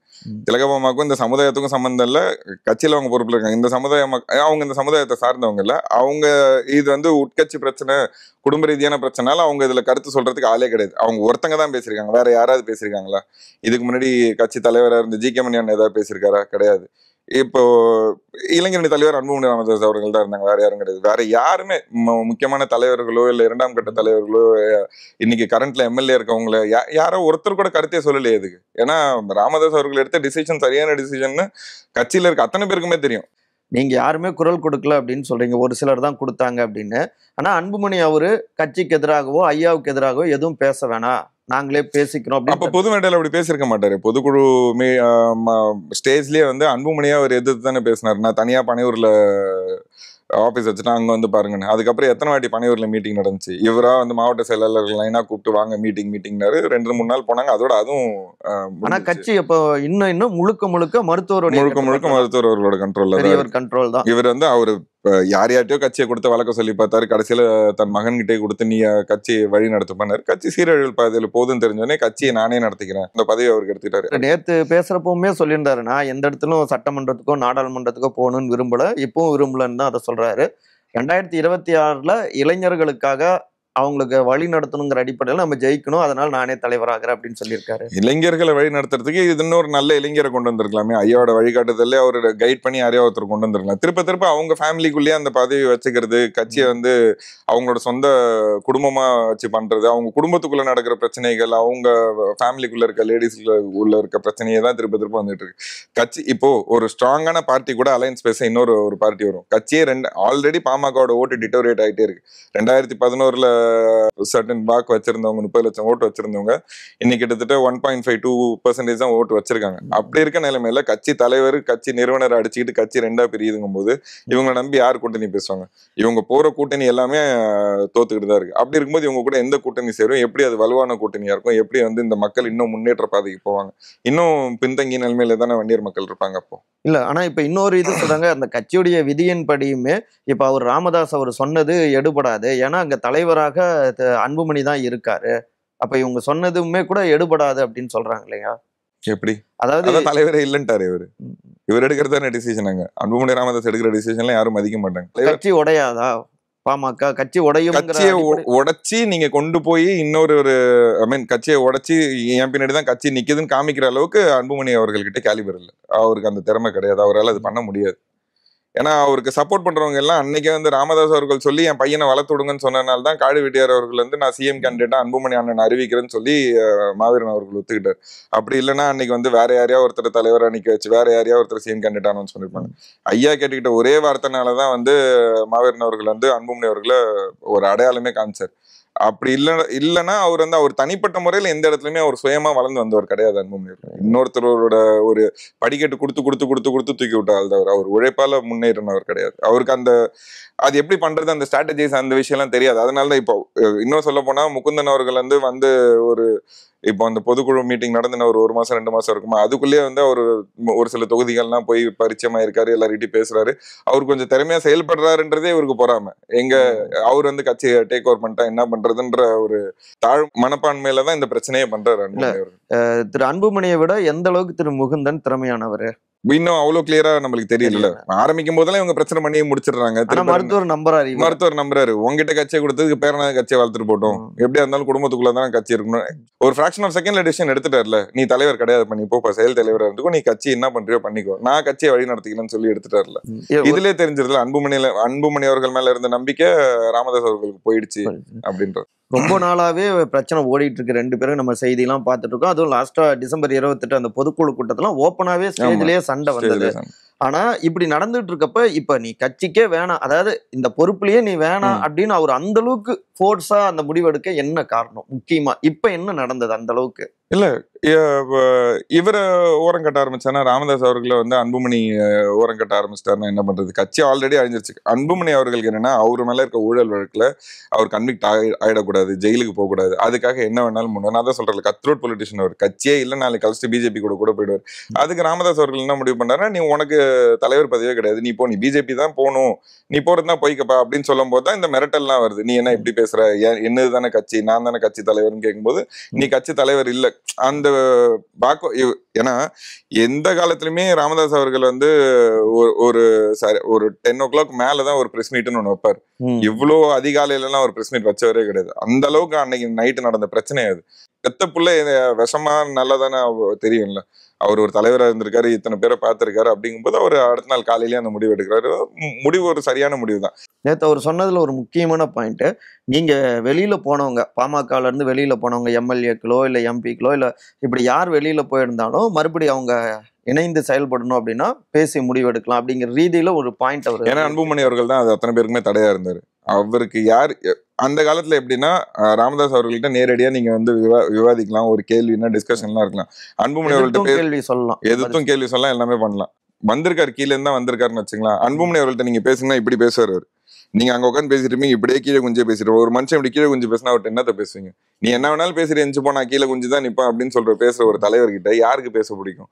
திலகபாமாவுக்கும் இந்த சமுதாயத்துக்கும் சம்பந்தம் இல்ல, கட்சியில அவங்க பொறுப்புல இருக்காங்க. இந்த சமுதாயம் அவங்க இந்த சமுதாயத்தை சார்ந்தவங்க இல்ல. அவங்க இது வந்து உட்கட்சி பிரச்சனை, குடும்ப ரீதியான பிரச்சனால அவங்க இதுல கருத்து சொல்றதுக்கு ஆளே கிடையாது. அவங்க ஒருத்தங்க தான் பேசியிருக்காங்க. வேற யாராவது பேசியிருக்காங்களா? இதுக்கு முன்னாடி கட்சி தலைவரா இருந்த ஜி கே மணியன் ஏதாவது பேசியிருக்காரா? கிடையாது. இப்போ இளைஞரணி தலைவர் அன்புமணி ராமதாஸ் அவர்கள் தான் இருந்தாங்க. வேற யாரும் கிடையாது. வேற யாருமே முக்கியமான தலைவர்களோ இல்ல 2ஆம் கட்ட தலைவர்களோ இன்னைக்கு கரண்ட்ல எம்எல்ஏ இருக்கவங்கள யாரோ ஒருத்தர் கூட கருத்தே சொல்லலையே இதுக்கு. ஏன்னா ராமதாஸ் அவர்கள் எடுத்த டிசிஷன் சரியான டிசிஷன் கட்சியில இருக்க அத்தனை பேருக்குமே தெரியும். நீங்க யாருமே குரல் கொடுக்கல அப்படின்னு சொல்றீங்க, ஒரு சிலர் தான் கொடுத்தாங்க அப்படின்னு. ஆனா அன்புமணி அவரு கட்சிக்கு எதிராகவோ ஐயாவுக்கு எதிராகவோ எதுவும் பேச வேணாம், நாங்களே பேசிக்கிறோம். அப்ப பொது மேடையில அப்படி பேசியிருக்க மாட்டாரு. பொதுக்குழு ஸ்டேஜ்லயே வந்து அன்புமணியா அவர் எதிர்த்து தானே பேசினாரு. நான் தனியா பனையூர்ல ஆபீஸ் வச்சுட்டா அங்க வந்து பாருங்கன்னு. அதுக்கப்புறம் எத்தனை வாட்டி பனையூர்ல மீட்டிங் நடந்துச்சு. இவரா வந்து மாவட்ட செயலாளர்கள் லைனா கூப்பிட்டு வாங்க மீட்டிங்னாரு. 2-3 நாள் போனாங்க. அதோட அதுவும் ஆனா கட்சி இப்போ இன்னும் முழுக்க மருத்துவர் அவர்களோட கண்ட்ரோல் தான். இவர் வந்து அவரு யார்யார்ட்டையோ கட்சியை கொடுத்து வழக்க சொல்லி பார்த்தாரு. கடைசியில தன் மகன்கிட்டே கொடுத்து நீ கட்சி வழி நடத்த பண்ணாரு. கட்சி சீரழிவு பாதையில போதுன்னு தெரிஞ்சோடனே கட்சியை நானே நடத்திக்கிறேன் இந்த பதவி அவருக்கு எடுத்துட்டாரு. நேத்து பேசுறப்பவுமே சொல்லியிருந்தாரு, நான் எந்த இடத்துலும் சட்டமன்றத்துக்கோ நாடாளுமன்றத்துக்கோ போகணும்னு விரும்பல, இப்பவும் விரும்பலன்னு தான் அதை சொல்றாரு. 2026 இளைஞர்களுக்காக அவங்களுக்கு வழி நடத்தணுங்கிற அடிப்படையில் நம்ம ஜெயிக்கணும், அதனால நானே தலைவராகிறேன் அப்படின்னு சொல்லியிருக்காரு. இளைஞர்களை வழி நடத்துறதுக்கு இது இன்னொரு நல்ல இளைஞரை கொண்டு வந்திருக்கலாமே. ஐயாவோட வழிகாட்டுதலே அவர் கைட் பண்ணி யாரையோ ஒருத்தர் கொண்டு வந்திருக்கலாம். திருப்ப அவங்க ஃபேமிலிக்குள்ளேயே அந்த பதவி வச்சுக்கிறது, கட்சியை வந்து அவங்களோட சொந்த குடும்பமா வச்சு பண்றது, அவங்க குடும்பத்துக்குள்ள நடக்கிற பிரச்சனைகள், அவங்க ஃபேமிலிக்குள்ள இருக்க லேடிஸ்ல உள்ள இருக்க பிரச்சனையே தான் திருப்ப வந்துட்டு இருக்கு. கட்சி இப்போ ஒரு ஸ்ட்ராங்கான பார்ட்டி கூட அலையன்ஸ் பேச இன்னொரு பார்ட்டி வரும். கட்சியே ஆல்ரெடி பாமகவோட ஓட்டு டிட்டோரேட் ஆகிட்டே இருக்கு. 2011 சர்டன் வாக்கு வச்சிருந்தவங்க 30 லட்சம் ஓட்டு வச்சிருந்தவங்க இன்னைக்கு கிட்டத்தட்ட 1.52% தான் ஓட்டு வச்சிருக்காங்க. அப்படி இருக்க நிலைமையில கட்சி தலைவர் கட்சி நிறுவனர் அடிச்சுக்கிட்டு கட்சி ரெண்டா பிரியுதுங்கும் போது இவங்க நம்பி யார் கூட்டணி பேசுவாங்க? இவங்க போற கூட்டணி எல்லாமே தோத்துக்கிட்டு தான் இருக்கு. அப்படி இருக்கும்போது இவங்க கூட எந்த கூட்டணி சேரும்? எப்படி அது வலுவான கூட்டணியா இருக்கும்? எப்படி வந்து இந்த மக்கள் இன்னும் முன்னேற்ற பாதைக்கு போவாங்க? இன்னும் பின்தங்கிய நிலைமையில தானே வன்னியர் மக்கள் இருப்பாங்க அப்போ. இல்ல ஆனா இப்ப இன்னொரு இது சொல்றாங்க, அந்த கட்சியுடைய விதியின் படியுமே இப்ப அவர் ராமதாஸ் அவர் சொன்னது எடுபடாது. ஏன்னா அங்க தலைவராக அன்புமணி தான் இருக்காரு. அப்ப இவங்க சொன்னதுமே கூட எடுபடாது அப்படின்னு சொல்றாங்க இல்லையா? எப்படி? அதாவது தலைவரே இல்லன்ட்டாரு இவரு. இவர் எடுக்கிறதான டிசிஷன். அங்க அன்புமணி ராமதாஸ் எடுக்கிற டிசிஷன்லாம் யாரும் மதிக்க மாட்டாங்க. கட்சி உடையாதா? பாமக கட்சி உடையும். கட்சியை உடைச்சி நீங்க கொண்டு போய் இன்னொரு கட்சியை உடைச்சி என் பின்னாடி தான் கட்சி நிக்குதுன்னு காமிக்கிற அளவுக்கு அன்புமணி அவர்கள்கிட்ட கேலிபர் இல்லை. அவருக்கு அந்த திறமை கிடையாது. அவரால் அது பண்ண முடியாது. ஏன்னா அவருக்கு சப்போர்ட் பண்றவங்க எல்லாம் அன்னைக்கே வந்து ராமதாஸ் அவர்கள் சொல்லி என் பையனை வளர்த்து விடுங்கன்னு சொன்னதுனால தான் காடு வெட்டியார் அவர்கள் வந்து நான் சிஎம் கேண்டிடேட்டா அன்புமணி அண்ணன் அறிவிக்கிறேன்னு சொல்லி மாவீரன் அவர்கள் ஒத்துக்கிட்டார். அப்படி இல்லைன்னா அன்னைக்கு வந்து வேற யாரையா ஒருத்தர் தலைவரா நிக்க வச்சு வேற யாரையா ஒருத்தர் சிஎம் கேண்டிடேட் அனௌன்ஸ் பண்ணிருப்பாங்க. ஐயா கேட்டுக்கிட்ட ஒரே வார்த்தைனாலதான் வந்து மாவீரன் அவர்கள் வந்து அன்புமணி அவர்களை ஒரு அடையாளமே காமிச்சார். அப்படி இல்லைன்னா அவர் வந்து அவர் தனிப்பட்ட முறையில எந்த இடத்துலயுமே அவர் சுயமா வளர்ந்து வந்தவர் கிடையாது. அன்புமணி இன்னொருத்தரோட ஒரு படிக்கட்டு கொடுத்து தூக்கி விட்டால் அவர் உழைப்பால முன்னேறினவர் கிடையாது. அவருக்கு அது எப்படி பண்றது அந்த ஸ்ட்ராட்டஜிஸ் அந்த விஷயம் எல்லாம் தெரியாது. அதனாலதான் இப்போ இன்னும் சொல்ல போனா முகுந்தன் அவர்கள் வந்து ஒரு இப்போ அந்த பொதுக்குழு மீட்டிங் நடந்துன ஒரு மாசம் 2 மாசம் இருக்குமா, அதுக்குள்ளேயே வந்து அவர் ஒரு சில தொகுதிகள்லாம் போய் பரிச்சயமா இருக்காரு, எல்லார்கிட்டையும் பேசுறாரு. அவர் கொஞ்சம் திறமையா செயல்படுறாருன்றதே இவருக்கு பொறாம. அவர் வந்து கட்சியை டேக் ஓவர் பண்ணிட்டா என்ன பண்றதுன்ற ஒரு தாழ் மனப்பான்மையில தான் இந்த பிரச்சனையே பண்றாரு அன்புமணி அவர்கள். திரு அன்புமணியை விட எந்த அளவுக்கு திரு முகுந்தன் திறமையானவர் இன்னும் அவ்வளவு கிளியரா நம்மளுக்கு தெரியல. ஆரம்பிக்கும் போதெல்லாம் இவங்க பிரச்சனை பண்ணி முடிச்சிடுறாங்க. மருத்துவர் நம்புறாரு. உங்ககிட்ட கட்சியை கொடுத்ததுக்கு பேரனா கட்சியை வளர்த்துட்டு போட்டோம், எப்படியா இருந்தாலும் குடும்பத்துக்குள்ளதான் கட்சி இருக்கணும். ஒரு ஃபிராக்ஷன் ஆஃப் செகண்ட்ல டிசிஷன் எடுத்துட்டார்ல, நீ தலைவர் கிடையாது பண்ணி போ, செயல் தலைவரா இருந்துக்கோ, நீ கட்சி என்ன பண்றியோ பண்ணிக்கோ, நான் கட்சியை வழி நடத்திக்கலன்னு சொல்லி எடுத்துட்டார்ல. இதுலயே தெரிஞ்சிருதுல அன்புமணி அவர்கள் மேல இருந்த நம்பிக்கை ராமதாஸ் அவர்களுக்கு போயிடுச்சு அப்படின்றது. ரொம்ப நாளாவே பிரச்சனை ஓடிட்டு இருக்கு. 2 பேரும் நம்ம செய்தி எல்லாம் பார்த்துட்டு இருக்கோம். அதுவும் லாஸ்டா டிசம்பர் 28 அந்த பொதுக்குழு கூட்டத்துல ஓப்பனாவே ஸ்டேஜ்லயே சண்டை வந்தது. ஆனா இப்படி நடந்துட்டு இருக்கப்ப இப்ப நீ கட்சிக்கே வேணாம், அதாவது இந்த பொறுப்புலயே நீ வேணாம் அப்படின்னு அவர் அந்த அளவுக்கு ஃபோர்ஸா அந்த முடிவெடுக்க என்ன காரணம்? முக்கியமா இப்ப என்ன நடந்தது அந்த அளவுக்கு? இல்ல இவரை ஓரம் கட்ட ஆரம்பிச்சானா ராமதாஸ் அவர்களை வந்து அன்புமணி ஓரம் கட்ட ஆரம்பிச்சிட்டாருன்னா என்ன பண்றது? கட்சி ஆல்ரெடி அழிஞ்சிருச்சு. அன்புமணி அவர்களுக்கு என்னன்னா அவர் மேல இருக்க ஊழல் வழக்குல அவர் கன்விக்ட் ஆயிடக்கூடாது, ஜெயிலுக்கு போக கூடாது. அதுக்காக என்ன வேணாலும் முன்னாடி நான் தான் சொல்றேன், கட் த்ரோட் பொலிட்டிஷியன். அவர் கட்சியே இல்லை, நாளைக்கு கழிச்சு பிஜேபி கூட போயிடுவார். அதுக்கு ராமதாஸ் அவர்கள் என்ன முடிவு பண்ணாருன்னா, நீ உனக்கு தலைவர் பதவியே கிடையாது, நீ போ, நீ பிஜேபி தான் போகணும், நீ போறதுதான் போய்க்கப்பா அப்படின்னு சொல்லும் போது தான் இந்த மிரட்டல்லாம் வருது. நீ என்ன இப்படி பேசுற, என்னது தானே கட்சி, நான் தானே கட்சி தலைவர்னு கேட்கும்போது நீ கட்சி தலைவர் இல்லை. அந்த ஏன்னா எந்த காலத்திலுமே ராமதாஸ் அவர்கள் வந்து ஒரு 10 o'clock மேலதான் ஒரு பிரஸ் மீட்னு ஒண்ணு வைப்பார். இவ்வளவு அதிகாலையில எல்லாம் ஒரு பிரஸ் மீட் வச்சவரே கிடையாது. அந்த அளவுக்கு அன்னைக்கு நைட்டு நடந்த பிரச்சனை அது. பெத்த புள்ள விஷமா நல்லதானே தெரியும்ல. அவர் ஒரு தலைவராக இருந்திருக்காரு, இத்தனை பேரை பார்த்திருக்காரு. அப்படிங்கும்போது அவர் அடுத்த நாள் காலையிலேயே அந்த முடிவு எடுக்கிறாரு. முடிவு ஒரு சரியான முடிவு தான். நேற்று அவர் சொன்னதுல ஒரு முக்கியமான பாயிண்ட், நீங்க வெளியில போனவங்க, பாமகல இருந்து வெளியில போனவங்க, எம்எல்ஏக்களோ இல்ல எம்பிக்களோ இல்ல இப்படி யார் வெளியில போயிருந்தாலும் மறுபடியும் அவங்க இணைந்து செயல்படணும் அப்படின்னா பேசி முடிவெடுக்கலாம் அப்படிங்கிற ரீதியில ஒரு பாயிண்ட் அவர். ஏன்னா அன்புமணி அவர்கள் தான் அது அத்தனை பேருக்குமே தடையா இருந்தாரு. அவருக்கு யார் அந்த காலத்துல எப்படின்னா ராமதாஸ் அவர்கள்ட்ட நேரடியா நீங்க வந்து விவாதிக்கலாம், ஒரு கேள்வினா டிஸ்கஷன்லாம் இருக்கலாம். அன்புமணி அவர்கள்ட்ட கேள்வி சொல்லலாம், எதிர்த்தும் கேள்வி சொல்லலாம், எல்லாமே பண்ணலாம். வந்திருக்காரு, கீழே இருந்தா வந்திருக்காருன்னு வச்சுக்கலாம். அன்புமணி அவர்கள்ட்ட நீங்க பேசுங்கன்னா இப்படி பேசுவார். நீங்க அங்க உட்காந்து பேசிட்டு இருப்பீங்க, இப்படியே கீழே குஞ்சே பேசிட்டு. ஒரு மனுஷன் இப்படி கீழே குஞ்சு பேசினா அவர்கிட்ட என்னத்த பேசுவீங்க? நீ என்ன வேணாலும் பேசிட்டு எஞ்சி போனா கீழே குஞ்சு தான் நிப்பான் அப்படின்னு பேசுற ஒரு தலைவர்கிட்ட யாருக்கு பேச பிடிக்கும்?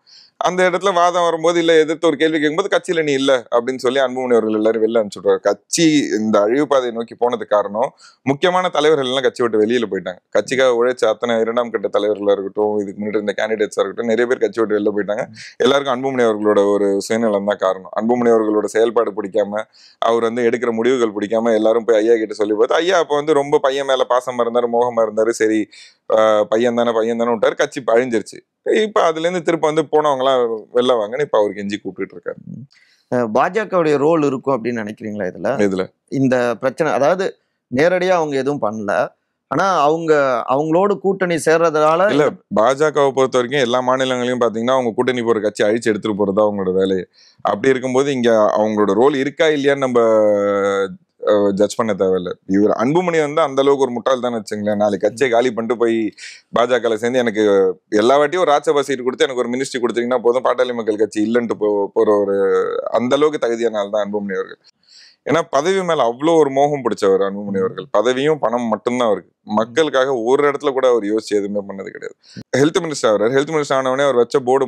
அந்த இடத்துல வாதம் வரும்போது இல்ல எதிர்த்து ஒரு கேள்வி கேட்கும்போது கட்சியில நீ இல்ல அப்படின்னு சொல்லி அன்புமணி அவர்கள் எல்லாரும் வெளில அனுப்பிச்சுடுறாரு. கட்சி இந்த அழிவு பாதையை நோக்கி போனதுக்கு காரணம் முக்கியமான தலைவர்கள் எல்லாம் கட்சி விட்டு வெளியில போயிட்டாங்க. கட்சிக்காக உழைச்ச அத்தனை 2ஆம் கட்ட தலைவர்களா இருக்கட்டும், இதுக்கு முன்னாடி இந்த கேண்டிடேட்ஸா இருக்கட்டும், நிறைய பேர் கட்சி விட்டு வெளில போயிட்டாங்க. எல்லாருக்கும் அன்புமணி அவர்களோட ஒரு சுயநலம் தான் காரணம். அன்புமணி அவர்களோட செயல்பாடு பிடிக்காம, அவர் வந்து எடுக்கிற முடிவுகள் பிடிக்காம எல்லாரும் போய் ஐயா கிட்ட சொல்லி பார்த்து, ஐயா அப்ப வந்து ரொம்ப பையன் மேல பாசமா இருந்தாரு, மோகமா இருந்தாரு. சரி பையன் தானே விட்டாரு, கட்சி அழிஞ்சிருச்சு. இப்ப அதுல இருந்து திருப்ப வந்து போனவங்க எல்லாம் வெளில வாங்கன்னு இப்ப அவருக்கு எஞ்சி கூப்பிட்டு இருக்காரு. பாஜகவுடைய ரோல் இருக்கும் அப்படின்னு நினைக்கிறீங்களா இதுல? இந்த பிரச்சனை, அதாவது நேரடியா அவங்க எதுவும் பண்ணல, ஆனா அவங்களோட கூட்டணி சேர்றதுனால இல்ல. பாஜகவை பொறுத்த வரைக்கும் எல்லா மாநிலங்களையும் பாத்தீங்கன்னா அவங்க கூட்டணி போற கட்சி அழிச்சு எடுத்துட்டு போறதா அவங்களோட வேலையை. அப்படி இருக்கும்போது இங்க அவங்களோட ரோல் இருக்கா இல்லையான்னு நம்ம ஜட்ஜ் பண்ண தேவையில்லை. இவர் அன்புமணி வந்து அந்த அளவுக்கு ஒரு முட்டாள் தான் வச்சுங்களேன். நாளைக்கு கட்சியை காலி பண்ணிட்டு போய் பாஜக சேர்ந்து எனக்கு எல்லா வாட்டியும் ஒரு ராஜ்யசபா சீட் கொடுத்து எனக்கு ஒரு மினிஸ்ட்ரி கொடுத்தீங்கன்னா போதும், பாட்டாளி மக்கள் கட்சி இல்லைன்ட்டு போற ஒரு அந்த அளவுக்கு தகுதியான ஆள் தான் அன்புமணி அவர்கள். ஏன்னா பதவி மேல அவ்வளோ ஒரு மோகம் பிடிச்சவர் அன்புமணி அவர்கள். பதவியும் பணம் மட்டும்தான் அவருக்கு. மக்களுக்காக ஒரு இடத்துல கூட அவர் யோசிச்சு எதுவுமே பண்ணது கிடையாது. ஹெல்த் மினிஸ்டர் ஆகிறார். ஹெல்த் மினிஸ்டர் ஆனவனே அவர் வச்ச போர்டு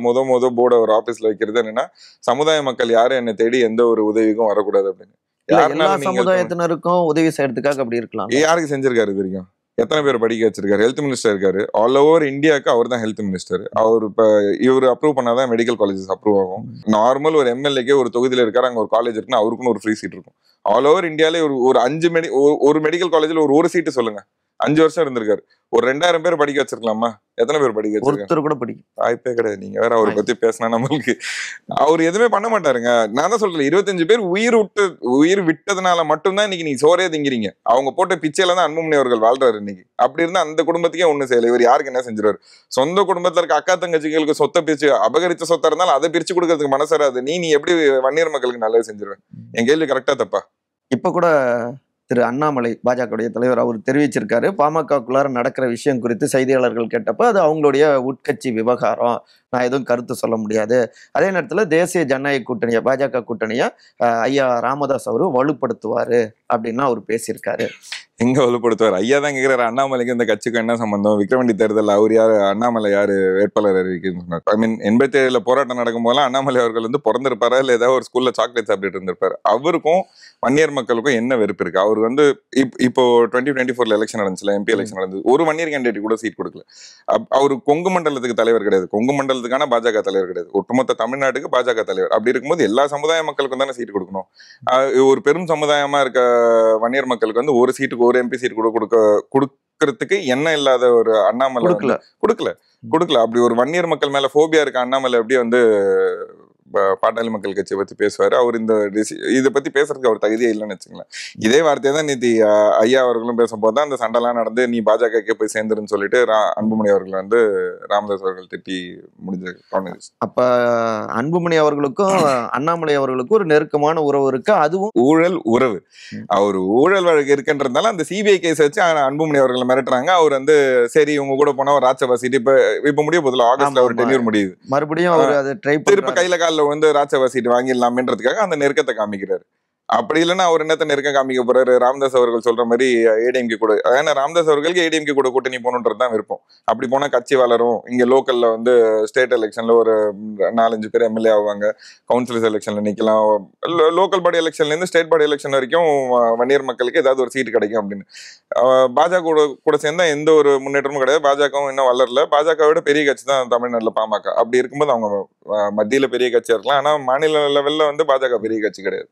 போர்டு அவர் ஆபீஸ்ல வைக்கிறது என்னன்னா, சமுதாய மக்கள் யாரும் என்னை தேடி எந்த ஒரு உதவிக்கும் வரக்கூடாது அப்படின்னு. எல்லா சமுதாயத்தினருக்கும் உதவி செய்யறதுக்காக அப்படி இருக்கலாம். யாருக்கு செஞ்சிருக்காரு இது வரைக்கும்? எத்தனை பேர் படிக்க வச்சிருக்காரு? ஹெல்த் மினிஸ்டர் இருக்காரு. ஆல் ஓவர் இந்தியாவுக்கு அவர் தான் ஹெல்த் மினிஸ்டர். அவர் இப்ப இவர் அப்ரூவ் பண்ணாதான் மெடிக்கல் காலேஜஸ் அப்ரூவ் ஆகும். நார்மல் ஒரு எம்எல்ஏக்கே ஒரு தொகுதியில இருக்காரு, அங்க ஒரு காலேஜ் இருக்குன்னா அவருக்குன்னு ஒரு ஃப்ரீ சீட் இருக்கும். ஆல் ஓவர் இந்தியாலே ஒரு 5 ஒரு மெடிக்கல் காலேஜ்ல ஒரு சீட்டு சொல்லுங்க. 5 வருஷம் இருந்திருக்காரு. ஒரு 2000 பேர் படிக்க வச்சிருக்கலாமா? எத்தனை பேர் படிக்க வச்சிருக்காரு? ஒருத்தர் கூட படிக்க வாய்ப்பே கிடையாது. நீங்க வேற அவரை பத்தி பேசினா நம்மளுக்கு அவர் எதுவுமே பண்ண மாட்டாருங்க. நான் தான் சொல்றேன், 25 பேர் உயிர் விட்டதுனால மட்டும்தான் இன்னைக்கு நீ சோறே திங்கிறீங்க. அவங்க போட்ட பிச்சையில தான் அன்புமணி அவர்கள் வாழ்றாரு இன்னைக்கு. அப்படி இருந்தா அந்த குடும்பத்துக்கே ஒண்ணு செய்யல. இவர் யாருக்கு என்ன செஞ்சிருவாரு? சொந்த குடும்பத்துல இருக்க அக்கா தங்கச்சிகளுக்கு சொத்தை பிரிச்சு அபகரித்த சொத்தா இருந்தாலும் அதை பிரிச்சு கொடுக்கறதுக்கு மனசு வராது. நீ எப்படி வன்னியர் மக்களுக்கு நல்லது செஞ்சிருவேன்? என் கேள்வி கரெக்டா தப்பா? இப்ப கூட திரு அண்ணாமலை பாஜகவுடைய தலைவர் அவர் தெரிவிச்சிருக்காரு, பாமகக்குள்ளார நடக்கிற விஷயம் குறித்து செய்தியாளர்கள் கேட்டப்ப அது அவங்களுடைய உட்கட்சி விவகாரம், நான் எதுவும் கருத்து சொல்ல முடியாது. அதே நேரத்தில் தேசிய ஜனநாயக கூட்டணியை பாஜக கூட்டணியை ஐயா ராமதாஸ் அவரு வலுப்படுத்துவாரு அப்படின்னு அவர் பேசியிருக்காரு. எங்க வலுப்படுத்துவார்? ஐயா தான் கேட்கிறாரு, அண்ணாமலைக்கு இந்த கட்சிக்கும் என்ன சம்பந்தம்? விக்ரவாண்டி தேர்தல் அவர் யாரு, அண்ணாமலை யாரு வேட்பாளர் அறிவிக்குன்னு சொன்னார். ஐ மீன் 87 போராட்டம் நடக்கும் போதெல்லாம் அண்ணாமலை அவர்கள் வந்து பிறந்திருப்பாரா இல்ல ஏதாவது ஒரு ஸ்கூல்ல சாக்லேட் சாப்பிட்டு இருந்திருப்பாரு. அவருக்கும் வன்னியர் மக்களுக்கும் என்ன வெறுப்பு இருக்கு? அவர் வந்து இப்போ 2024 எலெக்ஷன் நடந்துச்சுல, எம்பி எலெக்ஷன் நடந்தது, ஒரு வன்னியர் கேண்டிடேட் கூட சீட் கொடுக்கல. அவரு கொங்கு மண்டலத்துக்கு தலைவர் கிடையாது, கொங்கு மண்டலத்துக்கான பாஜக தலைவர் கிடையாது, ஒட்டுமொத்த தமிழ்நாட்டுக்கு பாஜக தலைவர். அப்படி இருக்கும்போது எல்லா சமுதாய மக்களுக்கும் தானே சீட் கொடுக்கணும். ஒரு பெரும் சமுதாயமா இருக்க வன்னியர் மக்களுக்கு வந்து ஒரு சீட்டுக்கு ஒரு எம்பி சீட் கூட கொடுக்கறதுக்கு என்ன இல்லாத ஒரு அண்ணாமலை கொடுக்கல. அப்படி ஒரு வன்னியர் மக்கள் மேல போபியா இருக்க அண்ணாமலை எப்படி வந்து பாட்டாளி மக்கள் கட்சியை பத்தி பேசுவாரு? அவர் இந்த இதை பத்தி பேசுறதுக்கு அவர் தகுதியே இல்லைன்னு வச்சுங்களேன். இதே வார்த்தையை தான் நேற்று ஐயா அவர்களும் பேசும்போது தான் அந்த சண்டைலாம் நடந்து நீ பாஜகக்கே போய் சேர்ந்துருன்னு சொல்லிட்டு அன்புமணி அவர்கள் வந்து ராமதாஸ் அவர்கள் திட்டி முடிஞ்ச காங்கிரஸ். அப்ப அன்புமணி அவர்களுக்கும் அண்ணாமலை அவர்களுக்கும் ஒரு நெருக்கமான உறவு இருக்கு. அதுவும் ஊழல் உறவு. அவர் ஊழல் வழக்கு இருக்குன்றதுனால அந்த சிபிஐ கேஸ் வச்சு அன்புமணி அவர்களை மிரட்டுறாங்க. அவர் வந்து சரி இவங்க கூட போனா ஒரு ராஜ்யசபா சீட் இப்ப முடிய போதில்ல, ஆகஸ்ட்ல ஒரு டென்யூர் முடியுது, மறுபடியும் அவர் அதை ட்ரை திருப்ப கையில காலில் வந்து ராஜ்யசபா சீட் வாங்கிடலாம்ன்றதுக்காக அந்த நெருக்கத்தை காமிக்கிறாரு. அப்படி இல்லைன்னா அவர் என்னத்த நெருக்கம் காமிக்க போறாரு? ராமதாஸ் அவர்கள் சொல்ற மாதிரி ஏடிஎம்கே கூட, ஏன்னா ராமதாஸ் அவர்களுக்கு ஏடிஎம்கே கூட கூட்டணி போகணுன்றதுதான் விருப்பம். அப்படி போனா கட்சி வளரும். இங்க லோக்கல்ல வந்து ஸ்டேட் எலெக்ஷன்ல ஒரு 4-5 பேர் எம்எல்ஏ ஆவாங்க, கவுன்சிலர்ஸ் எலெக்ஷன்ல நிக்கலாம், லோக்கல் பாடி எலெக்ஷன்ல இருந்து ஸ்டேட் பாடி எலெக்ஷன் வரைக்கும் வன்னியர் மக்களுக்கு ஏதாவது ஒரு சீட் கிடைக்கும் அப்படின்னு. பாஜக கூட சேர்ந்தா எந்த ஒரு முன்னேற்றமும் கிடையாது. பாஜகவும் இன்னும் வளரல. பாஜக விட பெரிய கட்சி தான் தமிழ்நாட்டில் பாமக. அப்படி இருக்கும்போது அவங்க மத்தியில பெரிய கட்சியா இருக்கலாம், ஆனா மாநில லெவல்ல வந்து பாஜக பெரிய கட்சி கிடையாது.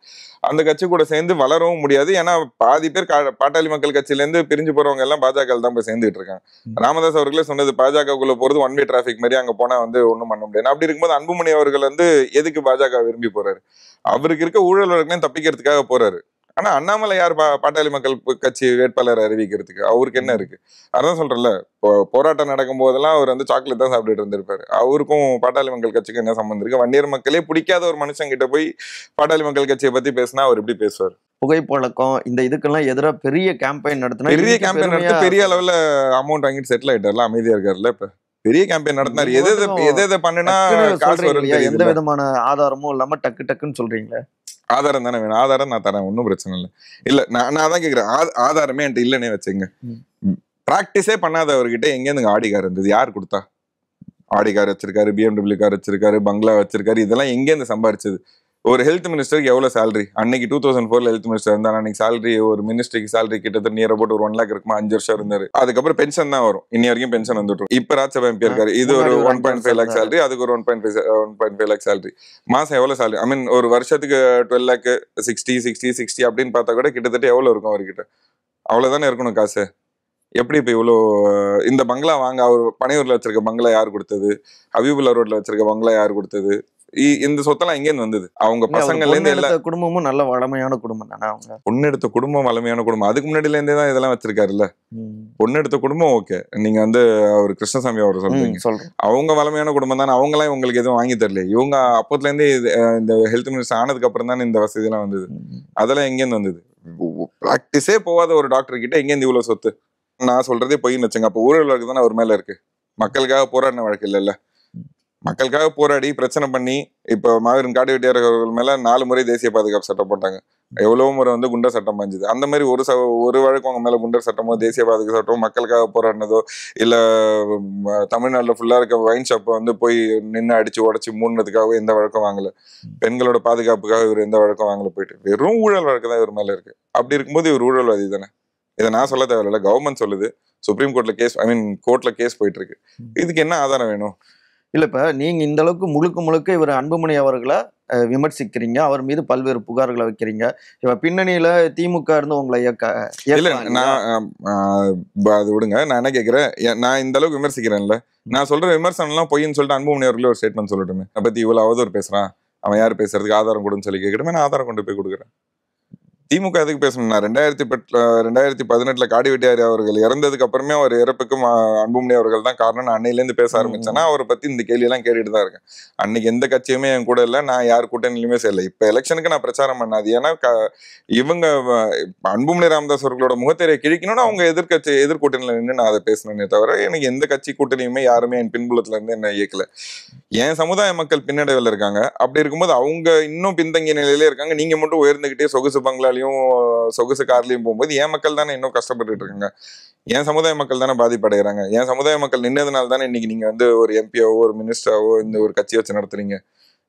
அந்த கட்சி கூட சேர்ந்து வளரவும் முடியாது. ஏன்னா பாதி பேர் பாட்டாளி மக்கள் கட்சியில இருந்து பிரிஞ்சு போறவங்க எல்லாம் பாஜக தான் போய் சேர்ந்துட்டு இருக்காங்க. ராமதாஸ் அவர்களே சொன்னது, பாஜகக்குள்ள போறது ஒன் வே டிராபிக் மாதிரி, அங்க போனா வந்து ஒண்ணும் பண்ண முடியாது. அப்படி இருக்கும்போது அன்புமணி அவர்கள் வந்து எதுக்கு பாஜக விரும்பி போறாரு? அவருக்கு இருக்க ஊழல் வழக்குலையும் தப்பிக்கிறதுக்காக போறாரு. ஆனா அண்ணாமலை யார் பாட்டாளி மக்கள் கட்சி வேட்பாளர் அறிவிக்கிறதுக்கு? அவருக்கு என்ன இருக்கு? அதான் சொல்றேன்ல, போராட்டம் நடக்கும் போதெல்லாம் அவர் வந்து சாக்லேட் தான் சாப்பிட்டுட்டு இருந்திருப்பாரு. அவருக்கும் பாட்டாளி மக்கள் கட்சிக்கு என்ன சம்பந்தம் இருக்கு? வன்னியர் மக்களே பிடிக்காத ஒரு மனுஷன் கிட்ட போய் பாட்டாளி மக்கள் கட்சியை பத்தி பேசினா அவர் எப்படி பேசுவார்? புகைப்பழக்கம் இந்த இதுக்கெல்லாம் எதிராக பெரிய கேம்பெயின் நடத்தினா, பெரிய கேம்பெயின் நடத்தி பெரிய அளவுல அமௌண்ட் வாங்கிட்டு செட்டில் ஆயிட்டார்ல, அமைதியா இருக்காருல்ல. இப்ப பெரிய கேம்பெயின் நடத்தினாரு. எதை பண்ணுனா காசு வரும், எந்த விதமான ஆதாரமும் இல்லாம டக்கு டக்குன்னு சொல்றீங்களே. ஆதாரம் தானே வேணும். ஆதாரம் நான் தரேன், ஒன்றும் பிரச்சனை இல்லை. இல்ல நான் அதான் கேட்கிறேன், ஆதாரமே என்கிட்ட இல்லைன்னே வச்சுங்க. பிராக்டிஸே பண்ணாதவர்கிட்ட எங்கேருந்து ஆடி கார் இருந்தது? யார் கொடுத்தா? ஆடி கார் வச்சிருக்காரு, BMW கார் வச்சிருக்காரு, பங்களா வச்சிருக்காரு, இதெல்லாம் எங்கேருந்து சம்பாரிச்சது? ஒரு ஹெல்த் மினிஸ்டருக்கு எவ்வளவு சேலரி? அன்னைக்கு 2004 ஹெல்த் மினிஸ்டர் இருந்தா, அன்னைக்கு சேலரி ஒரு மினிஸ்ட்ரிக்கு சேலரி கிட்டத்தட்ட நியர் அபவுட் ஒரு 1 lakh இருக்குமா? 5 வருஷம் இருந்தாரு. அதுக்கப்புறம் பென்ஷன் தான் வரும். இன்னி வரைக்கும் பென்ஷன் வந்துட்டு. இப்ப ராஜ்யசபா எம்பி இருக்காரு, இது ஒரு 1.5 lakh சேலரி, அதுக்கு ஒரு 1.5 lakh சேலரி. மாசம் எவ்வளவு சேலரி? ஐ மீன் ஒரு வருஷத்துக்கு 12 lakh, 60 அப்படின்னு பார்த்தா கூட கிட்டத்தட்ட எவ்வளவு இருக்கும் அவர்கிட்ட? அவ்வளவுதானே இருக்கணும் காசு. எப்படி இப்ப இவ்வளோ இந்த பங்களா வாங்க? அவர் பனையூர்ல வச்சிருக்க பங்களா யார் கொடுத்தது? ஹபீபுல்லா ரோட்ல வச்சிருக்க பங்களா யார் கொடுத்தது? இந்த சொத்தெல்லாம் எங்கேருந்து வந்தது? அவங்க பசங்கள்ல இருந்து எல்லா குடும்பமும் நல்ல வளமையான குடும்பம் தானே. அவங்க பொண்ணு எடுத்த குடும்பம் வளமையான குடும்பம். அதுக்கு முன்னாடில இருந்தே தான் இதெல்லாம் வச்சிருக்காருல்ல. பொண்ணு எடுத்த குடும்பம் ஓகே, நீங்க வந்து அவர் கிருஷ்ணசாமி அவர் சொல்றீங்க, அவங்க வளமையான குடும்பம் தானே. அவங்க எல்லாம் உங்களுக்கு எதுவும் வாங்கி தரல. இவங்க அப்பத்துல இருந்தே இந்த ஹெல்த் மினிஸ்டர் ஆனதுக்கு அப்புறம் தானே இந்த வசதி எல்லாம் வந்தது. அதெல்லாம் எங்கேருந்து வந்தது? பிராக்டிஸே போகாத ஒரு டாக்டர் கிட்ட எங்கேருந்து இவ்வளவு சொத்து? நான் சொல்றதே பொய்ன்னு வச்சுங்க. அப்போ ஊழல் வழக்கு தானே அவர் மேல இருக்கு. மக்களுக்காக போராடின வழக்கு இல்லைல்ல. மக்களுக்காக போராடி பிரச்சனை பண்ணி இப்போ மாவீரன் காடு வெட்டியார் அவர்கள் மேல 4 முறை தேசிய பாதுகாப்பு சட்டம் போட்டாங்க. எவ்வளவு முறை வந்து குண்டர் சட்டம் பாஞ்சுது. அந்த மாதிரி ஒரு வழக்கு அவங்க மேல குண்டர் சட்டமோ தேசிய பாதுகாப்பு சட்டமோ மக்களுக்காக போராடினதோ இல்ல தமிழ்நாட்டுல ஃபுல்லா இருக்க வைன் ஷாப்பை வந்து போய் நின்று அடிச்சு உடச்சு மூணுனதுக்காக எந்த வழக்கம் வாங்கல. பெண்களோட பாதுகாப்புக்காக இவர் எந்த வழக்கம் வாங்கல. போயிட்டு வெறும் ஊழல் வழக்கு தான் இவர் மேல இருக்கு. அப்படி இருக்கும்போது இவர் ஊழல்வாதி தானே. இதை நான் சொல்ல தேவையில்ல, கவர்மெண்ட் சொல்லுது. சுப்ரீம் கோர்ட்ல கேஸ் கோர்ட்ல கேஸ் போயிட்டு இருக்கு. இதுக்கு என்ன ஆதாரம் வேணும்? இல்ல இப்ப நீங்க இந்த அளவுக்கு முழுக்க இவர் அன்புமணி அவர்களை விமர்சிக்கிறீங்க, அவர் மீது பல்வேறு புகார்களை வைக்கிறீங்க. இப்ப பின்னணியில திமுக இருந்து உங்களை இல்ல நான் அது விடுங்க. நான் என்ன கேட்கிறேன், நான் இந்த அளவுக்கு விமர்சிக்கிறேன்ல, நான் சொல்ற விமர்சனம் எல்லாம் பொய்ன்னு சொல்லிட்டு அன்புமணி அவர்களே ஒரு ஸ்டேட்மெண்ட் சொல்லட்டுமே. அதை பத்தி இவ்வளவு அவதூறு பேசுறான், அவன் யார் பேசுறதுக்கு ஆதாரம் கொடுன்னு சொல்லி கேட்கட்டுமே. நான் ஆதாரம் கொண்டு போய் கொடுக்குறேன். திமுக எதுக்கு பேசணும்னா 2018 காடு வெட்டியார் அவர்கள் இறந்ததுக்கு அப்புறமே அவர் இறப்புக்கும் அன்புமணி அவர்கள் தான் காரணம். நான் அன்னையிலேருந்து பேச ஆரம்பிச்சேன்னா அவரை பத்தி இந்த கேள்வி எல்லாம் கேட்டுட்டு தான் இருக்கேன். அன்னைக்கு எந்த கட்சியுமே என் கூட இல்லை, நான் யார் கூட்டணியிலுமே செய்யலை. இப்ப எலெக்ஷனுக்கு நான் பிரச்சாரம் பண்ணாது. ஏன்னா இவங்க அன்புமணி ராமதாஸ் அவர்களோட முகத்திரையை கிழிக்கணும்னா அவங்க எதிர்கூட்டணியில நின்று நான் அதை பேசணுன்னே தவிர எனக்கு எந்த கட்சி கூட்டணியுமே யாருமே என் பின்புலத்துல இருந்து என்ன இயக்கல. என் சமுதாய மக்கள் பின்னடைவில் இருக்காங்க. அப்படி இருக்கும்போது அவங்க இன்னும் பின்தங்கிய நிலையிலே இருக்காங்க. நீங்க மட்டும் உயர்ந்துகிட்டே சொகுசு பங்களாலையும் சொகுசு கார்லயும் போகும்போது என் மக்கள் தானே இன்னும் கஷ்டப்பட்டு இருக்காங்க. என் சமுதாய மக்கள் தானே பாதிப்படைகிறாங்க. என் சமுதாய மக்கள் நின்னதுனால தானே இன்னைக்கு நீங்க வந்து ஒரு எம்பியாவோ ஒரு மினிஸ்டராவோ இந்த ஒரு கட்சி வச்சு நடத்துறீங்க.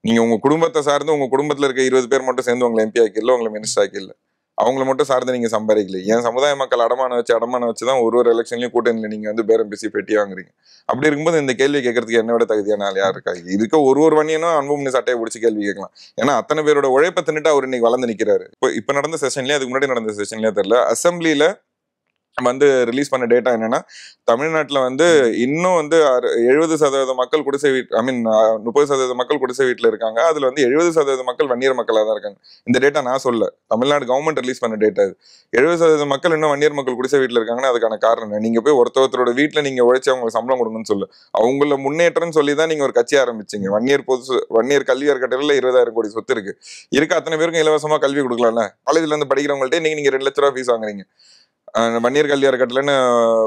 நீங்க உங்க குடும்பத்தை சார்ந்து உங்க குடும்பத்துல இருக்க 20 பேர் மட்டும் சேர்ந்து உங்களை எம்பி ஆக்கிடல, உங்களை மினிஸ்டர் ஆக்கிடல. அவங்களை மட்டும் சார்ந்து நீங்க சம்பாதிக்கல. என் சமுதாய மக்கள் அடமான வச்சுதான் ஒரு எலெக்ஷன்லயும் கூட்டணியில நீங்க வந்து பேரம் பேசி பெட்டி வாங்குறீங்க. அப்படி இருக்கும்போது இந்த கேள்வி கேட்கறதுக்கு என்ன விட தகுதியான ஆள் யார் இருக்கா? இருக்க ஒரு வணியனும் அன்புமணி சட்டையை பிடிச்சி கேள்வி கேட்கலாம். ஏன்னா அத்தனை பேரோட உழைப்பை தின்னுட்டு அவர் இன்னைக்கு வளர்ந்து நிக்கிறாரு. இப்ப நடந்த செஷன்லயே, அதுக்கு முன்னாடி நடந்த செஷன்லயே தெரியல, அசம்பிளில வந்து ரிலீஸ் பண்ண டேட்டா என்னன்னா, தமிழ்நாட்டுல வந்து இன்னும் வந்து 70% மக்கள் குடிசை வீட்டு 30% மக்கள் குடிசை வீட்டுல இருக்காங்க. அதுல வந்து 70% மக்கள் வன்னியர் மக்களா தான் இருக்காங்க. இந்த டேட்டா நான் சொல்ல, தமிழ்நாடு கவர்மெண்ட் ரிலீஸ் பண்ண டேட்டா இது. 70% மக்கள் இன்னும் வன்னியர் மக்கள் குடிசை வீட்டுல இருக்காங்கன்னா அதுக்கான காரணம் நீங்க போய் ஒருத்தரோட வீட்டுல நீங்க உழைச்சி அவங்களுக்கு சம்பளம் கொடுங்கன்னு சொல்லு. அவங்கள முன்னேற்றம்னு சொல்லி தான் நீங்க ஒரு கட்சி ஆரம்பிச்சீங்க. வன்னியர் கல்வி அறக்கட்டளையில 20,000 கோடி சொத்து இருக்கு. அத்தனை பேருக்கும் இலவசமா கல்வி கொடுக்கலாம்ல. காலேஜ்ல இருந்து படிக்கிறவங்கள்ட்ட நீங்க 2 லட்ச ரூபா ஃபீஸ் வாங்குறீங்க. வன்னியர் கல்வி அறக்கட்டளைன்னு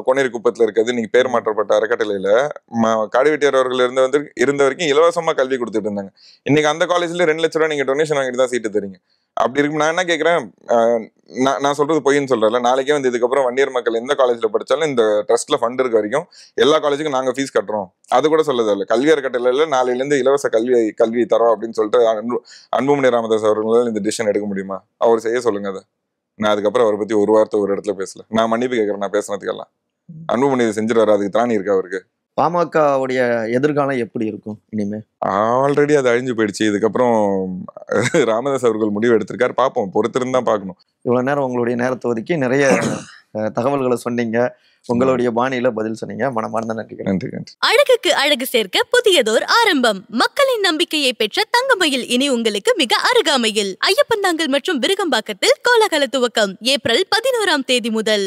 கோனேரி குப்பத்துல இருக்கிறது நீங்க பேர் மாற்றப்பட்ட அறக்கட்டளையில காடு வெட்டியார் அவர்கள் இருந்த வரைக்கும் இலவசமா கல்வி கொடுத்துட்டு இருந்தாங்க. இன்னைக்கு அந்த காலேஜ்ல 2 லட்ச ரூபா நீங்க டொனேஷன் வாங்கிட்டு தான் சீட்டு தரீங்க. அப்படி இருக்கும். நான் என்ன கேட்கிறேன், நான் சொல்றது பொய்ன்னு சொல்றேன்ல. நாளைக்கே வந்து இதுக்கப்புறம் வன்னியர் மக்கள் எந்த காலேஜ்ல படிச்சாலும் இந்த ட்ரஸ்ட்ல ஃபண்ட் இருக்க வரைக்கும் எல்லா காலேஜுக்கும் நாங்க ஃபீஸ் கட்டுறோம். அது கூட சொல்லதில்ல. கல்வி அறக்கட்டளையில நாளையில இருந்து இலவச கல்வி தரோம் அப்படின்னு சொல்லிட்டு அன்புமணி ராமதாஸ் அவர்களால் இந்த டிசிஷன் எடுக்க முடியுமா? அவர் செய்ய சொல்லுங்க அதை. நான் அதுக்கப்புறம் அவரை பத்தி ஒரு வார்த்தை ஒரு இடத்துல பேசல. நான் மன்னிப்பு கேட்கறேன். நான் பேசுனதுக்கெல்லாம் அன்புமணி செஞ்சிருவாரு. அதுக்கு திராணி இருக்கா அவருக்கு? பாமகவுடைய எதிர்காலம் எப்படி இருக்கும் இனிமே? ஆல்ரெடி அது அழிஞ்சு போயிடுச்சு. இதுக்கப்புறம் ராமதாஸ் அவர்கள் முடிவு எடுத்திருக்காரு. பார்ப்போம், பொறுத்திருந்து தான் பார்க்கணும். இவ்வளவு நேரம் உங்களுடைய நேரத்தை ஒதுக்கி நிறைய தகவல்களை சொன்னீங்க. உங்களுடைய பாணியில பதில் சொன்னீங்க. மனமார்ந்த நன்றி. நன்றி. அழகுக்கு அழகு சேர்க்க புதியதோர் ஆரம்பம். மக்களின் நம்பிக்கையை பெற்ற தங்கமயில் இனி உங்களுக்கு மிக அருகாமையில். ஐயப்பந்தாங்கல் மற்றும் விருகம்பாக்கத்தில் கோலாகல துவக்கம் ஏப்ரல் 11ஆம் தேதி முதல்.